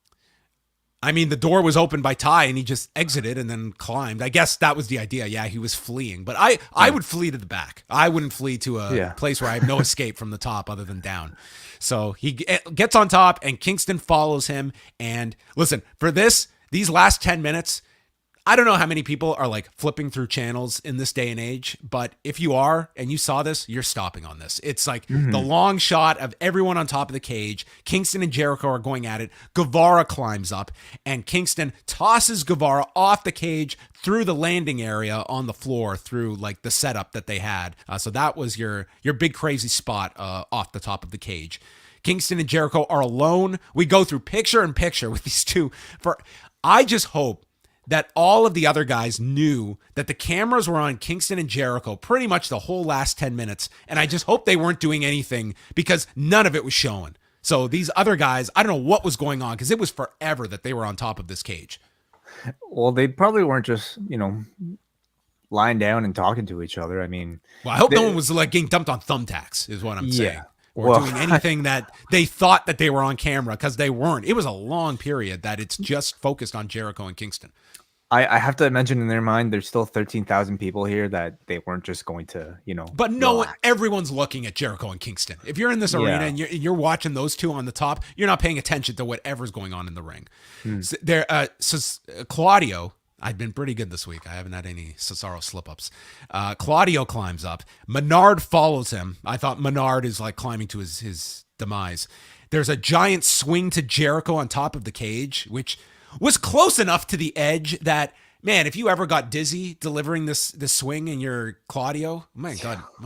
Speaker 1: I mean, the door was opened by Ty and he just exited and then climbed. I guess that was the idea. Yeah, he was fleeing. But I would flee to the back. I wouldn't flee to a place where I have no escape from the top other than down. So he gets on top and Kingston follows him. And listen, for these last 10 minutes, I don't know how many people are like flipping through channels in this day and age, but if you are and you saw this, you're stopping on this. It's like the long shot of everyone on top of the cage. Kingston and Jericho are going at it. Guevara climbs up and Kingston tosses Guevara off the cage through the landing area on the floor through like the setup that they had. So that was your big crazy spot off the top of the cage. Kingston and Jericho are alone. We go through picture in picture with these two. I just hope that all of the other guys knew that the cameras were on Kingston and Jericho pretty much the whole last 10 minutes. And I just hope they weren't doing anything because none of it was showing. So these other guys, I don't know what was going on because it was forever that they were on top of this cage.
Speaker 2: Well, they probably weren't just, lying down and talking to each other. I mean,
Speaker 1: well, I hope no one was like getting dumped on thumbtacks is what I'm saying. Or doing anything that they thought that they were on camera because they weren't. It was a long period that it's just focused on Jericho and Kingston.
Speaker 2: I have to imagine in their mind, there's still 13,000 people here that they weren't just going to, But
Speaker 1: no, everyone's looking at Jericho and Kingston. If you're in this arena and you're watching those two on the top, you're not paying attention to whatever's going on in the ring. So Claudio, I've been pretty good this week. I haven't had any Cesaro slip-ups. Claudio climbs up. Menard follows him. I thought Menard is like climbing to his demise. There's a giant swing to Jericho on top of the cage, which was close enough to the edge that, man, if you ever got dizzy delivering this swing and you're Claudio, my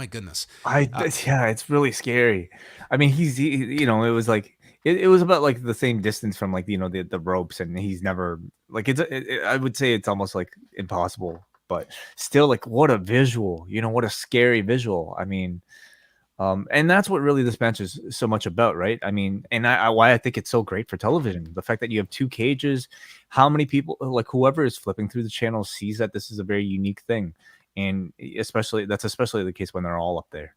Speaker 1: goodness.
Speaker 2: Yeah, it's really scary. I mean, it was like it was about like the same distance from like the ropes, and he's never like I would say it's almost like impossible, but still, like, what a visual, what a scary visual. I mean, and that's what really this match is so much about, right? I mean, and why I think it's so great for television, the fact that you have two cages, how many people, like whoever is flipping through the channels sees that this is a very unique thing. And especially the case when they're all up there.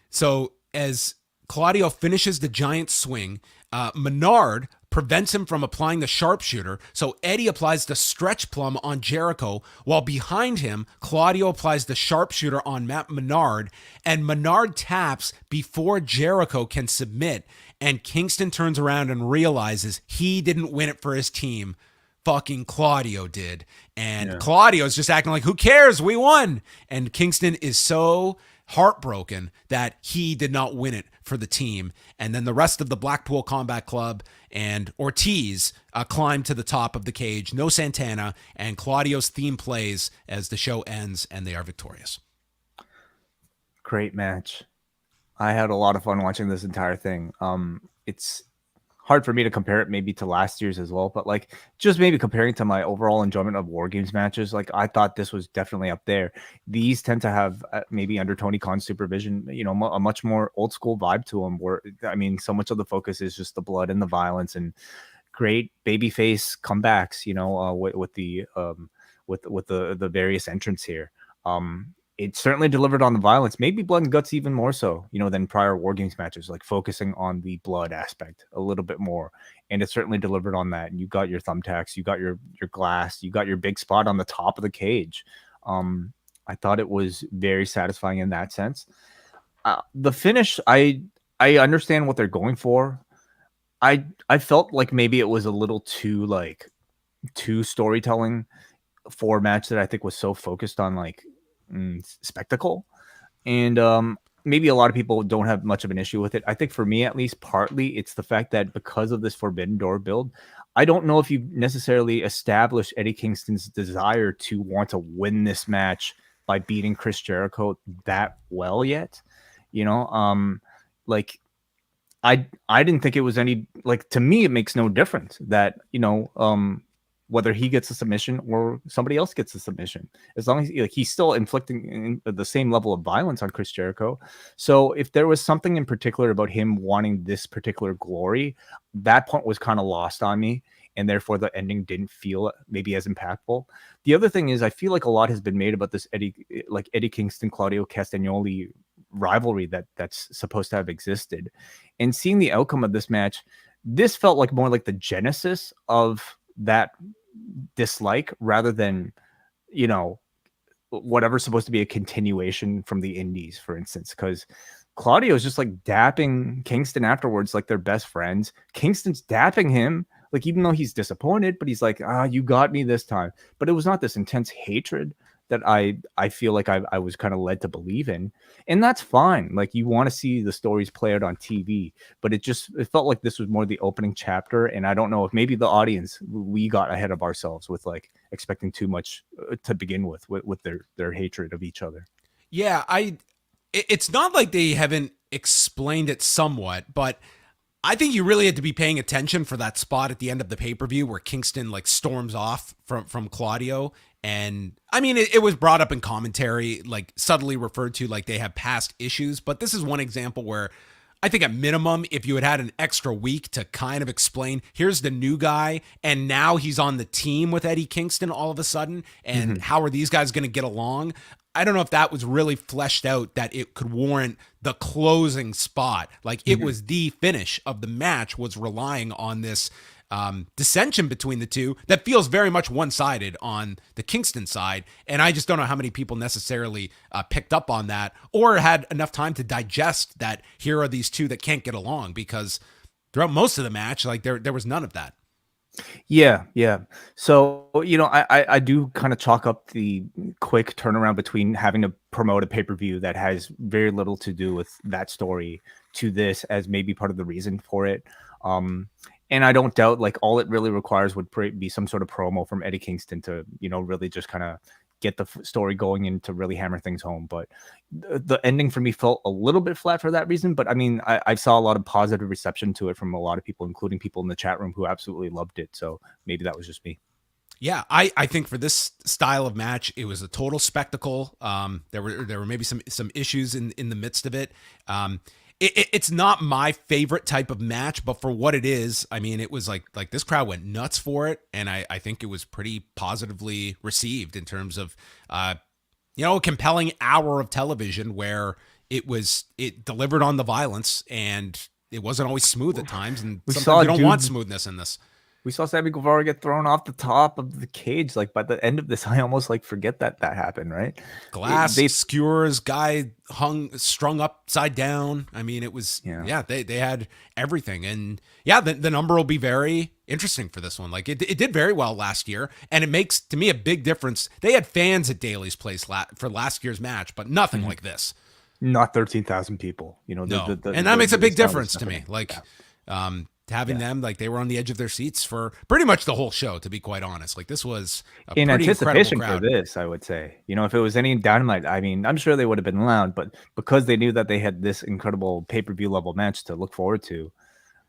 Speaker 1: So as Claudio finishes the giant swing, Menard prevents him from applying the sharpshooter. So Eddie applies the stretch plum on Jericho, while behind him, Claudio applies the sharpshooter on Matt Menard, and Menard taps before Jericho can submit. And Kingston turns around and realizes he didn't win it for his team. Fucking Claudio did. And Claudio's just acting like, who cares? We won. And Kingston is so heartbroken that he did not win it for the team. And then the rest of the Blackpool Combat Club and Ortiz climb to the top of the cage. No Santana. And Claudio's theme plays as the show ends and they are victorious.
Speaker 2: Great match. I had a lot of fun watching this entire thing. It's hard for me to compare it maybe to last year's as well, but like just maybe comparing to my overall enjoyment of War Games matches, like I thought this was definitely up there. These tend to have maybe under Tony Khan's supervision, a much more old school vibe to them, where I mean, so much of the focus is just the blood and the violence and great babyface comebacks, with the various entrants here. It certainly delivered on the violence, maybe Blood and Guts even more so, than prior War Games matches, like focusing on the blood aspect a little bit more. And it certainly delivered on that. You got your thumbtacks, you got your glass, you got your big spot on the top of the cage. I thought it was very satisfying in that sense. The finish, I understand what they're going for. I felt like maybe it was a little too storytelling for a match that I think was so focused on like spectacle, and maybe a lot of people don't have much of an issue with it. I think for me, at least, partly it's the fact that because of this Forbidden Door build, I don't know if you necessarily established Eddie Kingston's desire to want to win this match by beating Chris Jericho that well yet. Like I didn't think it was any, like, to me it makes no difference that whether he gets a submission or somebody else gets a submission, as long as he's still inflicting the same level of violence on Chris Jericho. So if there was something in particular about him wanting this particular glory, that point was kind of lost on me, and therefore the ending didn't feel maybe as impactful. The other thing is, I feel like a lot has been made about this Eddie Kingston, Claudio Castagnoli rivalry that's supposed to have existed, and seeing the outcome of this match, this felt like more like the genesis of that dislike rather than whatever's supposed to be a continuation from the indies, for instance, because Claudio is just like dapping Kingston afterwards like they're best friends. Kingston's dapping him, like, even though he's disappointed, but he's like, you got me this time. But it was not this intense hatred that I feel like I was kind of led to believe in. And that's fine. Like, you want to see the stories play out on TV, but it felt like this was more the opening chapter. And I don't know if maybe the audience, we got ahead of ourselves with like expecting too much to begin with their hatred of each other.
Speaker 1: Yeah, it's not like they haven't explained it somewhat, but I think you really had to be paying attention for that spot at the end of the pay-per-view where Kingston like storms off from Claudio. And I mean, it was brought up in commentary, like subtly referred to, like they have past issues. But this is one example where I think at minimum, if you had an extra week to kind of explain, here's the new guy, and now he's on the team with Eddie Kingston all of a sudden, and how are these guys going to get along? I don't know if that was really fleshed out that it could warrant the closing spot. Like it was the finish of the match was relying on this dissension between the two that feels very much one-sided on the Kingston side. And I just don't know how many people necessarily picked up on that or had enough time to digest that here are these two that can't get along, because throughout most of the match, like there was none of that.
Speaker 2: Yeah, yeah. So, I do kind of chalk up the quick turnaround between having to promote a pay-per-view that has very little to do with that story to this as maybe part of the reason for it. Um, and I don't doubt like all it really requires would be some sort of promo from Eddie Kingston to, really just kind of get the story going and to really hammer things home. But the ending for me felt a little bit flat for that reason. But I mean, I saw a lot of positive reception to it from a lot of people, including people in the chat room who absolutely loved it. So maybe that was just me.
Speaker 1: Yeah, I think for this style of match, it was a total spectacle. There were maybe some issues in the midst of it. It's not my favorite type of match, but for what it is, I mean, it was like this crowd went nuts for it, and I think it was pretty positively received in terms of a compelling hour of television where it delivered on the violence, and it wasn't always smooth at times, and
Speaker 2: We
Speaker 1: sometimes
Speaker 2: saw
Speaker 1: you don't want
Speaker 2: dudes
Speaker 1: smoothness in this.
Speaker 2: We saw Sammy Guevara get thrown off the top of the cage. Like by the end of this, I almost like forget that happened. Right?
Speaker 1: Glass
Speaker 2: They
Speaker 1: skewers, guy strung upside down. I mean, it was,
Speaker 2: Yeah.
Speaker 1: yeah, they had everything. And yeah, the number will be very interesting for this one. Like it did very well last year, and it makes to me a big difference. They had fans at Daly's place for last year's match, but nothing like this.
Speaker 2: Not 13,000 people.
Speaker 1: No, and that makes a big difference to me.
Speaker 2: happening.
Speaker 1: Like,
Speaker 2: Yeah.
Speaker 1: having them, like, they were on the edge of their seats for pretty much the whole show, to be quite honest. Like, this was a
Speaker 2: In
Speaker 1: pretty incredible
Speaker 2: anticipation for
Speaker 1: crowd.
Speaker 2: this, I would say, if it was any Dynamite, I mean, I'm sure they would have been loud, but because they knew that they had this incredible pay-per-view level match to look forward to,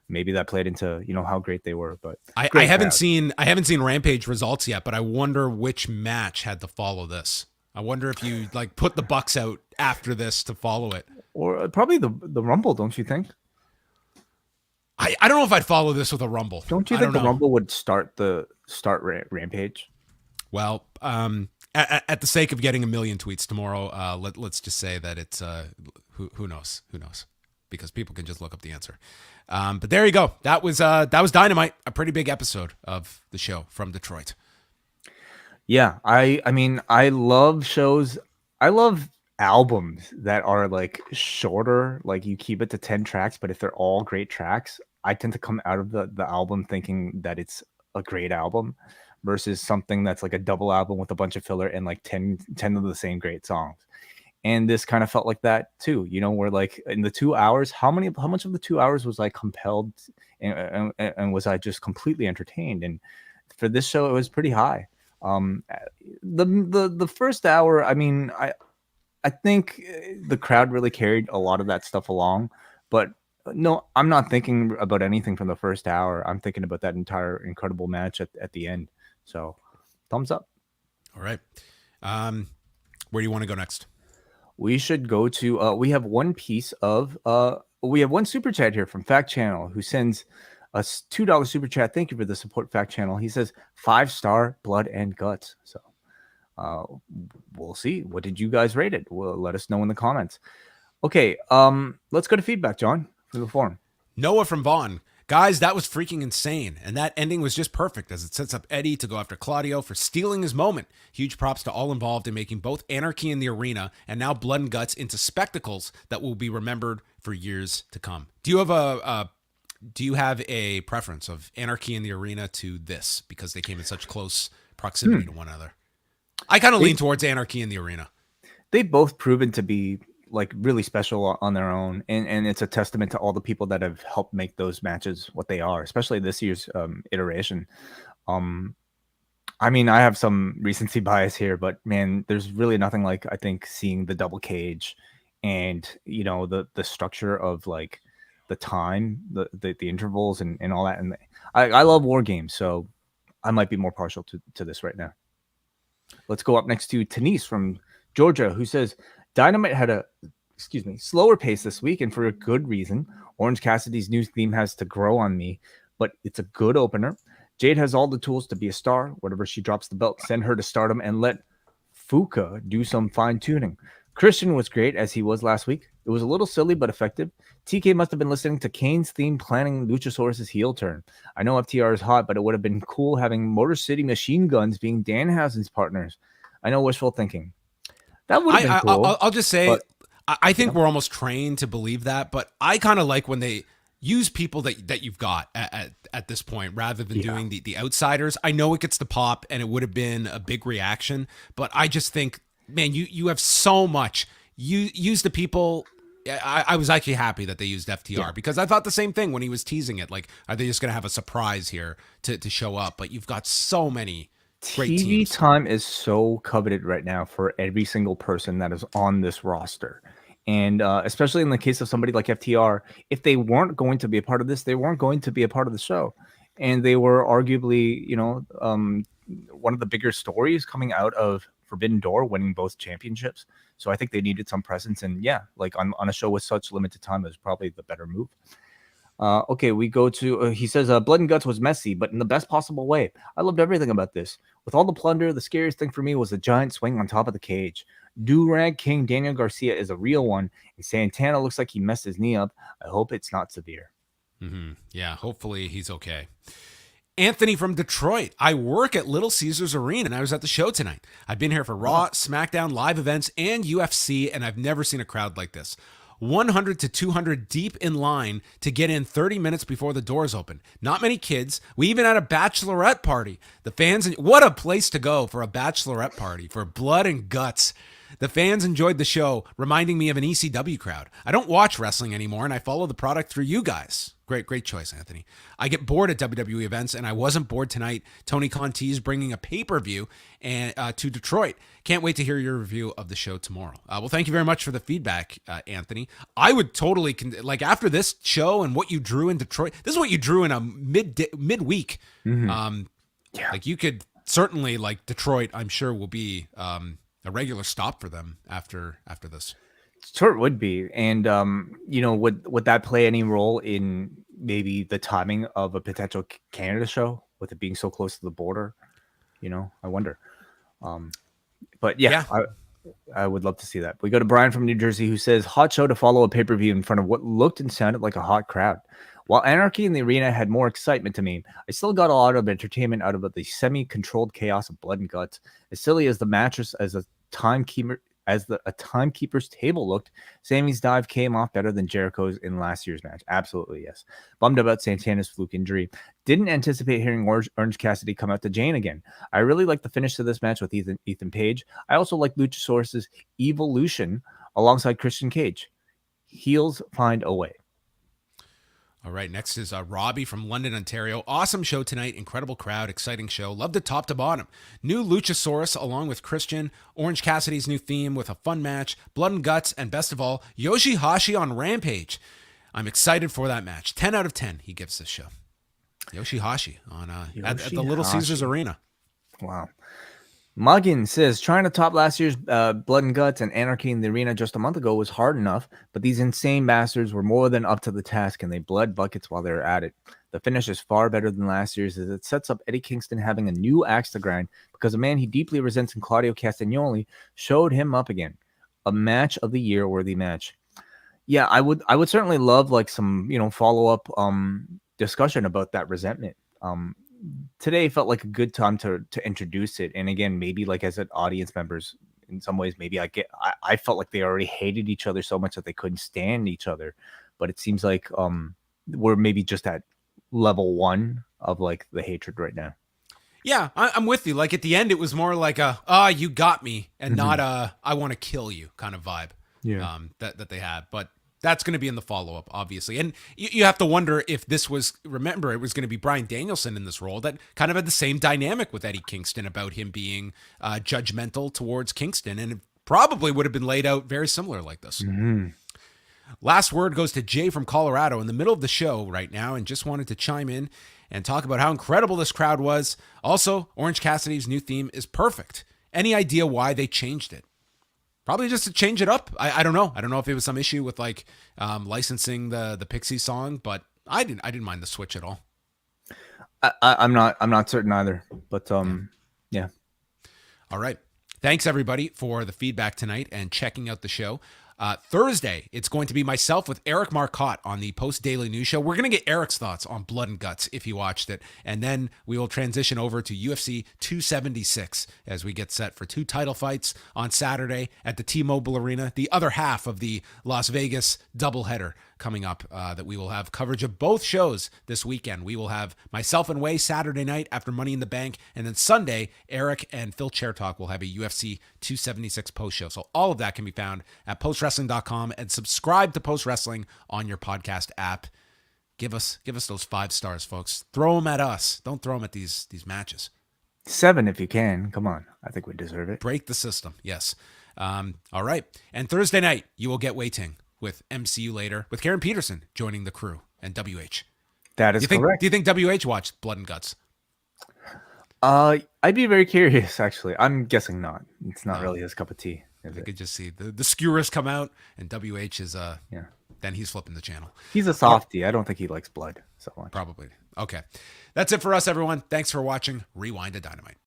Speaker 2: maybe that played into, how great they were. But
Speaker 1: I
Speaker 2: great
Speaker 1: haven't
Speaker 2: crowd.
Speaker 1: seen Rampage results yet, but I wonder which match had to follow this. I wonder if you like put the Bucks out after this to follow it.
Speaker 2: Or probably the Rumble, don't you think?
Speaker 1: I don't know if I'd follow this with a Rumble.
Speaker 2: Don't you
Speaker 1: I
Speaker 2: think
Speaker 1: don't
Speaker 2: the
Speaker 1: know.
Speaker 2: Rumble would start Rampage?
Speaker 1: Well, at the sake of getting a million tweets tomorrow, let's just say that it's who knows, because people can just look up the answer. But there you go. That was Dynamite, a pretty big episode of the show from Detroit.
Speaker 2: Yeah, I mean, I love shows. I love albums that are like shorter, like you keep it to 10 tracks, but if they're all great tracks, I tend to come out of the album thinking that it's a great album versus something that's like a double album with a bunch of filler and like ten of the same great songs. And this kind of felt like that too, where like in the 2 hours, how much of the 2 hours was I compelled and was I just completely entertained? And for this show, it was pretty high. The first hour, I mean, I think the crowd really carried a lot of that stuff along, but no, I'm not thinking about anything from the first hour. I'm thinking about that entire incredible match at the end. So, thumbs up.
Speaker 1: All right. Where do you want to go next?
Speaker 2: We should go to we have one super chat here from Fact Channel who sends us $2 super chat. Thank you for the support, Fact Channel. He says 5-star Blood and Guts. So we'll see. What did you guys rate it? Well, let us know in the comments. Okay, let's go to feedback, John, from the forum.
Speaker 1: Noah from Vaughn. Guys, that was freaking insane. And that ending was just perfect as it sets up Eddie to go after Claudio for stealing his moment. Huge props to all involved in making both Anarchy in the Arena and now Blood and Guts into spectacles that will be remembered for years to come. Do you have a preference of Anarchy in the Arena to this because they came in such close proximity to one another? I kind of lean towards Anarchy in the Arena.
Speaker 2: They've both proven to be like really special on their own, and it's a testament to all the people that have helped make those matches what they are, especially this year's iteration. I mean, I have some recency bias here, but man, there's really nothing like, I think, seeing the double cage and the structure of like the time, the intervals and all that. And I love war games, so I might be more partial to this right now. Let's go up next to Tanise from Georgia, who says Dynamite had a slower pace this week, and for a good reason. Orange Cassidy's new theme has to grow on me, but it's a good opener. Jade has all the tools to be a star. Whatever she drops the belt, send her to stardom and let Fuka do some fine tuning. Christian was great as he was last week. It was a little silly but effective. TK must have been listening to Kane's theme planning Luchasaurus' heel turn. I know FTR is hot, but it would have been cool having Motor City Machine Guns being Danhausen's partners. I know, wishful thinking. That would have been cool.
Speaker 1: I'll just say, I think we're almost trained to believe that, but I kind of like when they use people that you've got at this point rather than
Speaker 2: Yeah.
Speaker 1: doing the outsiders. I know it gets the pop and it would have been a big reaction, but I just think, man, you have so much. You use the people. I was actually happy that they used
Speaker 2: Yeah.
Speaker 1: FTR because I thought the same thing when he was teasing it. Like, are they just going to have a surprise here to show up? But you've got so many great
Speaker 2: TV
Speaker 1: teams.
Speaker 2: time is so coveted right now for every single person that is on this roster. And especially in the case of somebody like FTR, if they weren't going to be a part of this, they weren't going to be a part of the show. And they were arguably, one of the bigger stories coming out of Forbidden Door, winning both championships. So I think they needed some presence. And yeah, like on a show with such limited time, it was probably the better move. Okay, we go to, he says, Blood and Guts was messy, but in the best possible way. I loved everything about this. With all the plunder, the scariest thing for me was the giant swing on top of the cage. Durag King Daniel Garcia is a real one, and Santana looks like he messed his knee up. I hope it's not severe.
Speaker 1: Yeah, hopefully he's okay. Anthony from Detroit. I work at Little Caesars Arena and I was at the show tonight. I've been here for Raw, SmackDown, live events, and UFC, and I've never seen a crowd like this. 100 to 200 deep in line to get in 30 minutes before the doors open. Not many kids. We even had a bachelorette party. The fans, what a place to go for a bachelorette party, for blood and guts. The fans enjoyed the show, reminding me of an ECW crowd. I don't watch wrestling anymore, and I follow the product through you guys. Great choice, Anthony. I get bored at WWE events, and I wasn't bored tonight. Tony Conti's bringing a pay-per-view and to Detroit. Can't wait to hear your review of the show tomorrow. Well, thank you very much for the feedback, Anthony. I would totally, like after this show and what you drew in Detroit, this is what you drew in a midweek.
Speaker 2: Yeah.
Speaker 1: Like you could certainly, like Detroit, I'm sure will be a regular stop for them after this.
Speaker 2: Sure, it would be. And, would that play any role in maybe the timing of a potential Canada show with it being so close to the border? I wonder. But yeah. I would love to see that. We go to Brian from New Jersey who says, hot show to follow a pay-per-view in front of what looked and sounded like a hot crowd. While Anarchy in the Arena had more excitement to me, I still got a lot of entertainment out of the semi-controlled chaos of Blood and Guts. As silly as the mattress as a timekeeper a timekeeper's table looked, Sammy's dive came off better than Jericho's in last year's match. Absolutely, yes. Bummed about Santana's fluke injury. Didn't anticipate hearing Orange Cassidy come out to Jane again. I really like the finish to this match with Ethan Page. I also like Luchasaurus's evolution alongside Christian Cage. Heels find a way.
Speaker 1: All right, next is Robbie from London, Ontario. Awesome show tonight. Incredible crowd. Exciting show. Loved it top to bottom. New Luchasaurus along with Christian. Orange Cassidy's new theme with a fun match. Blood and Guts. And best of all, Yoshihashi on Rampage. I'm excited for that match. 10 out of 10 he gives this show. Yoshihashi on at the Little Caesars Arena.
Speaker 2: Wow. Muggin says, trying to top last year's Blood and Guts and Anarchy in the Arena just a month ago was hard enough, but these insane bastards were more than up to the task, and they bled buckets while they were at it. The finish is far better than last year's, as it sets up Eddie Kingston having a new axe to grind because a man he deeply resents in Claudio Castagnoli showed him up again. A match of the year worthy match. Yeah, I would certainly love like some follow-up discussion about that resentment. Today felt like a good time to introduce it, and again, maybe like as an audience members, in some ways, maybe I felt like they already hated each other so much that they couldn't stand each other, but it seems like we're maybe just at level 1 of like the hatred right now.
Speaker 1: Yeah, I'm with you. Like at the end, it was more like you got me, and not I want to kill you kind of vibe.
Speaker 2: Yeah.
Speaker 1: That they had, but that's going to be in the follow-up, obviously. And you have to wonder if this was, remember, it was going to be Bryan Danielson in this role that kind of had the same dynamic with Eddie Kingston about him being judgmental towards Kingston. And it probably would have been laid out very similar like this. Last word goes to Jay from Colorado in the middle of the show right now and just wanted to chime in and talk about how incredible this crowd was. Also, Orange Cassidy's new theme is perfect. Any idea why they changed it? Probably just to change it up. I don't know. I don't know if it was some issue with like licensing the Pixie song, but I didn't mind the switch at all.
Speaker 2: I'm not certain either, but yeah.
Speaker 1: All right. Thanks everybody for the feedback tonight and checking out the show. Thursday, it's going to be myself with Eric Marcotte on the Post Daily News Show. We're going to get Eric's thoughts on Blood and Guts if he watched it. And then we will transition over to UFC 276 as we get set for 2 title fights on Saturday at the T-Mobile Arena, the other half of the Las Vegas doubleheader coming up that we will have coverage of both shows this weekend. We will have myself and Wai Saturday night after Money in the Bank, and then Sunday, Eric and Phil Chairtalk will have a UFC 276 post show. So all of that can be found at postwrestling.com, and subscribe to Post Wrestling on your podcast app. Give us those 5 stars, folks. Throw them at us. Don't throw them at these matches.
Speaker 2: 7 if you can. Come on. I think we deserve it.
Speaker 1: Break the system. Yes. All right. And Thursday night, you will get Wai Ting with MCU later, with Karen Peterson joining the crew and WH.
Speaker 2: That is correct.
Speaker 1: Do you think WH watched Blood and Guts?
Speaker 2: I'd be very curious, actually. I'm guessing not. It's not really his cup of tea.
Speaker 1: I could just see the skewers come out, and WH is
Speaker 2: yeah.
Speaker 1: Then he's flipping the channel.
Speaker 2: He's a softie. I don't think he likes blood so much.
Speaker 1: Probably. Okay. That's it for us, everyone. Thanks for watching Rewind-A-Dynamite.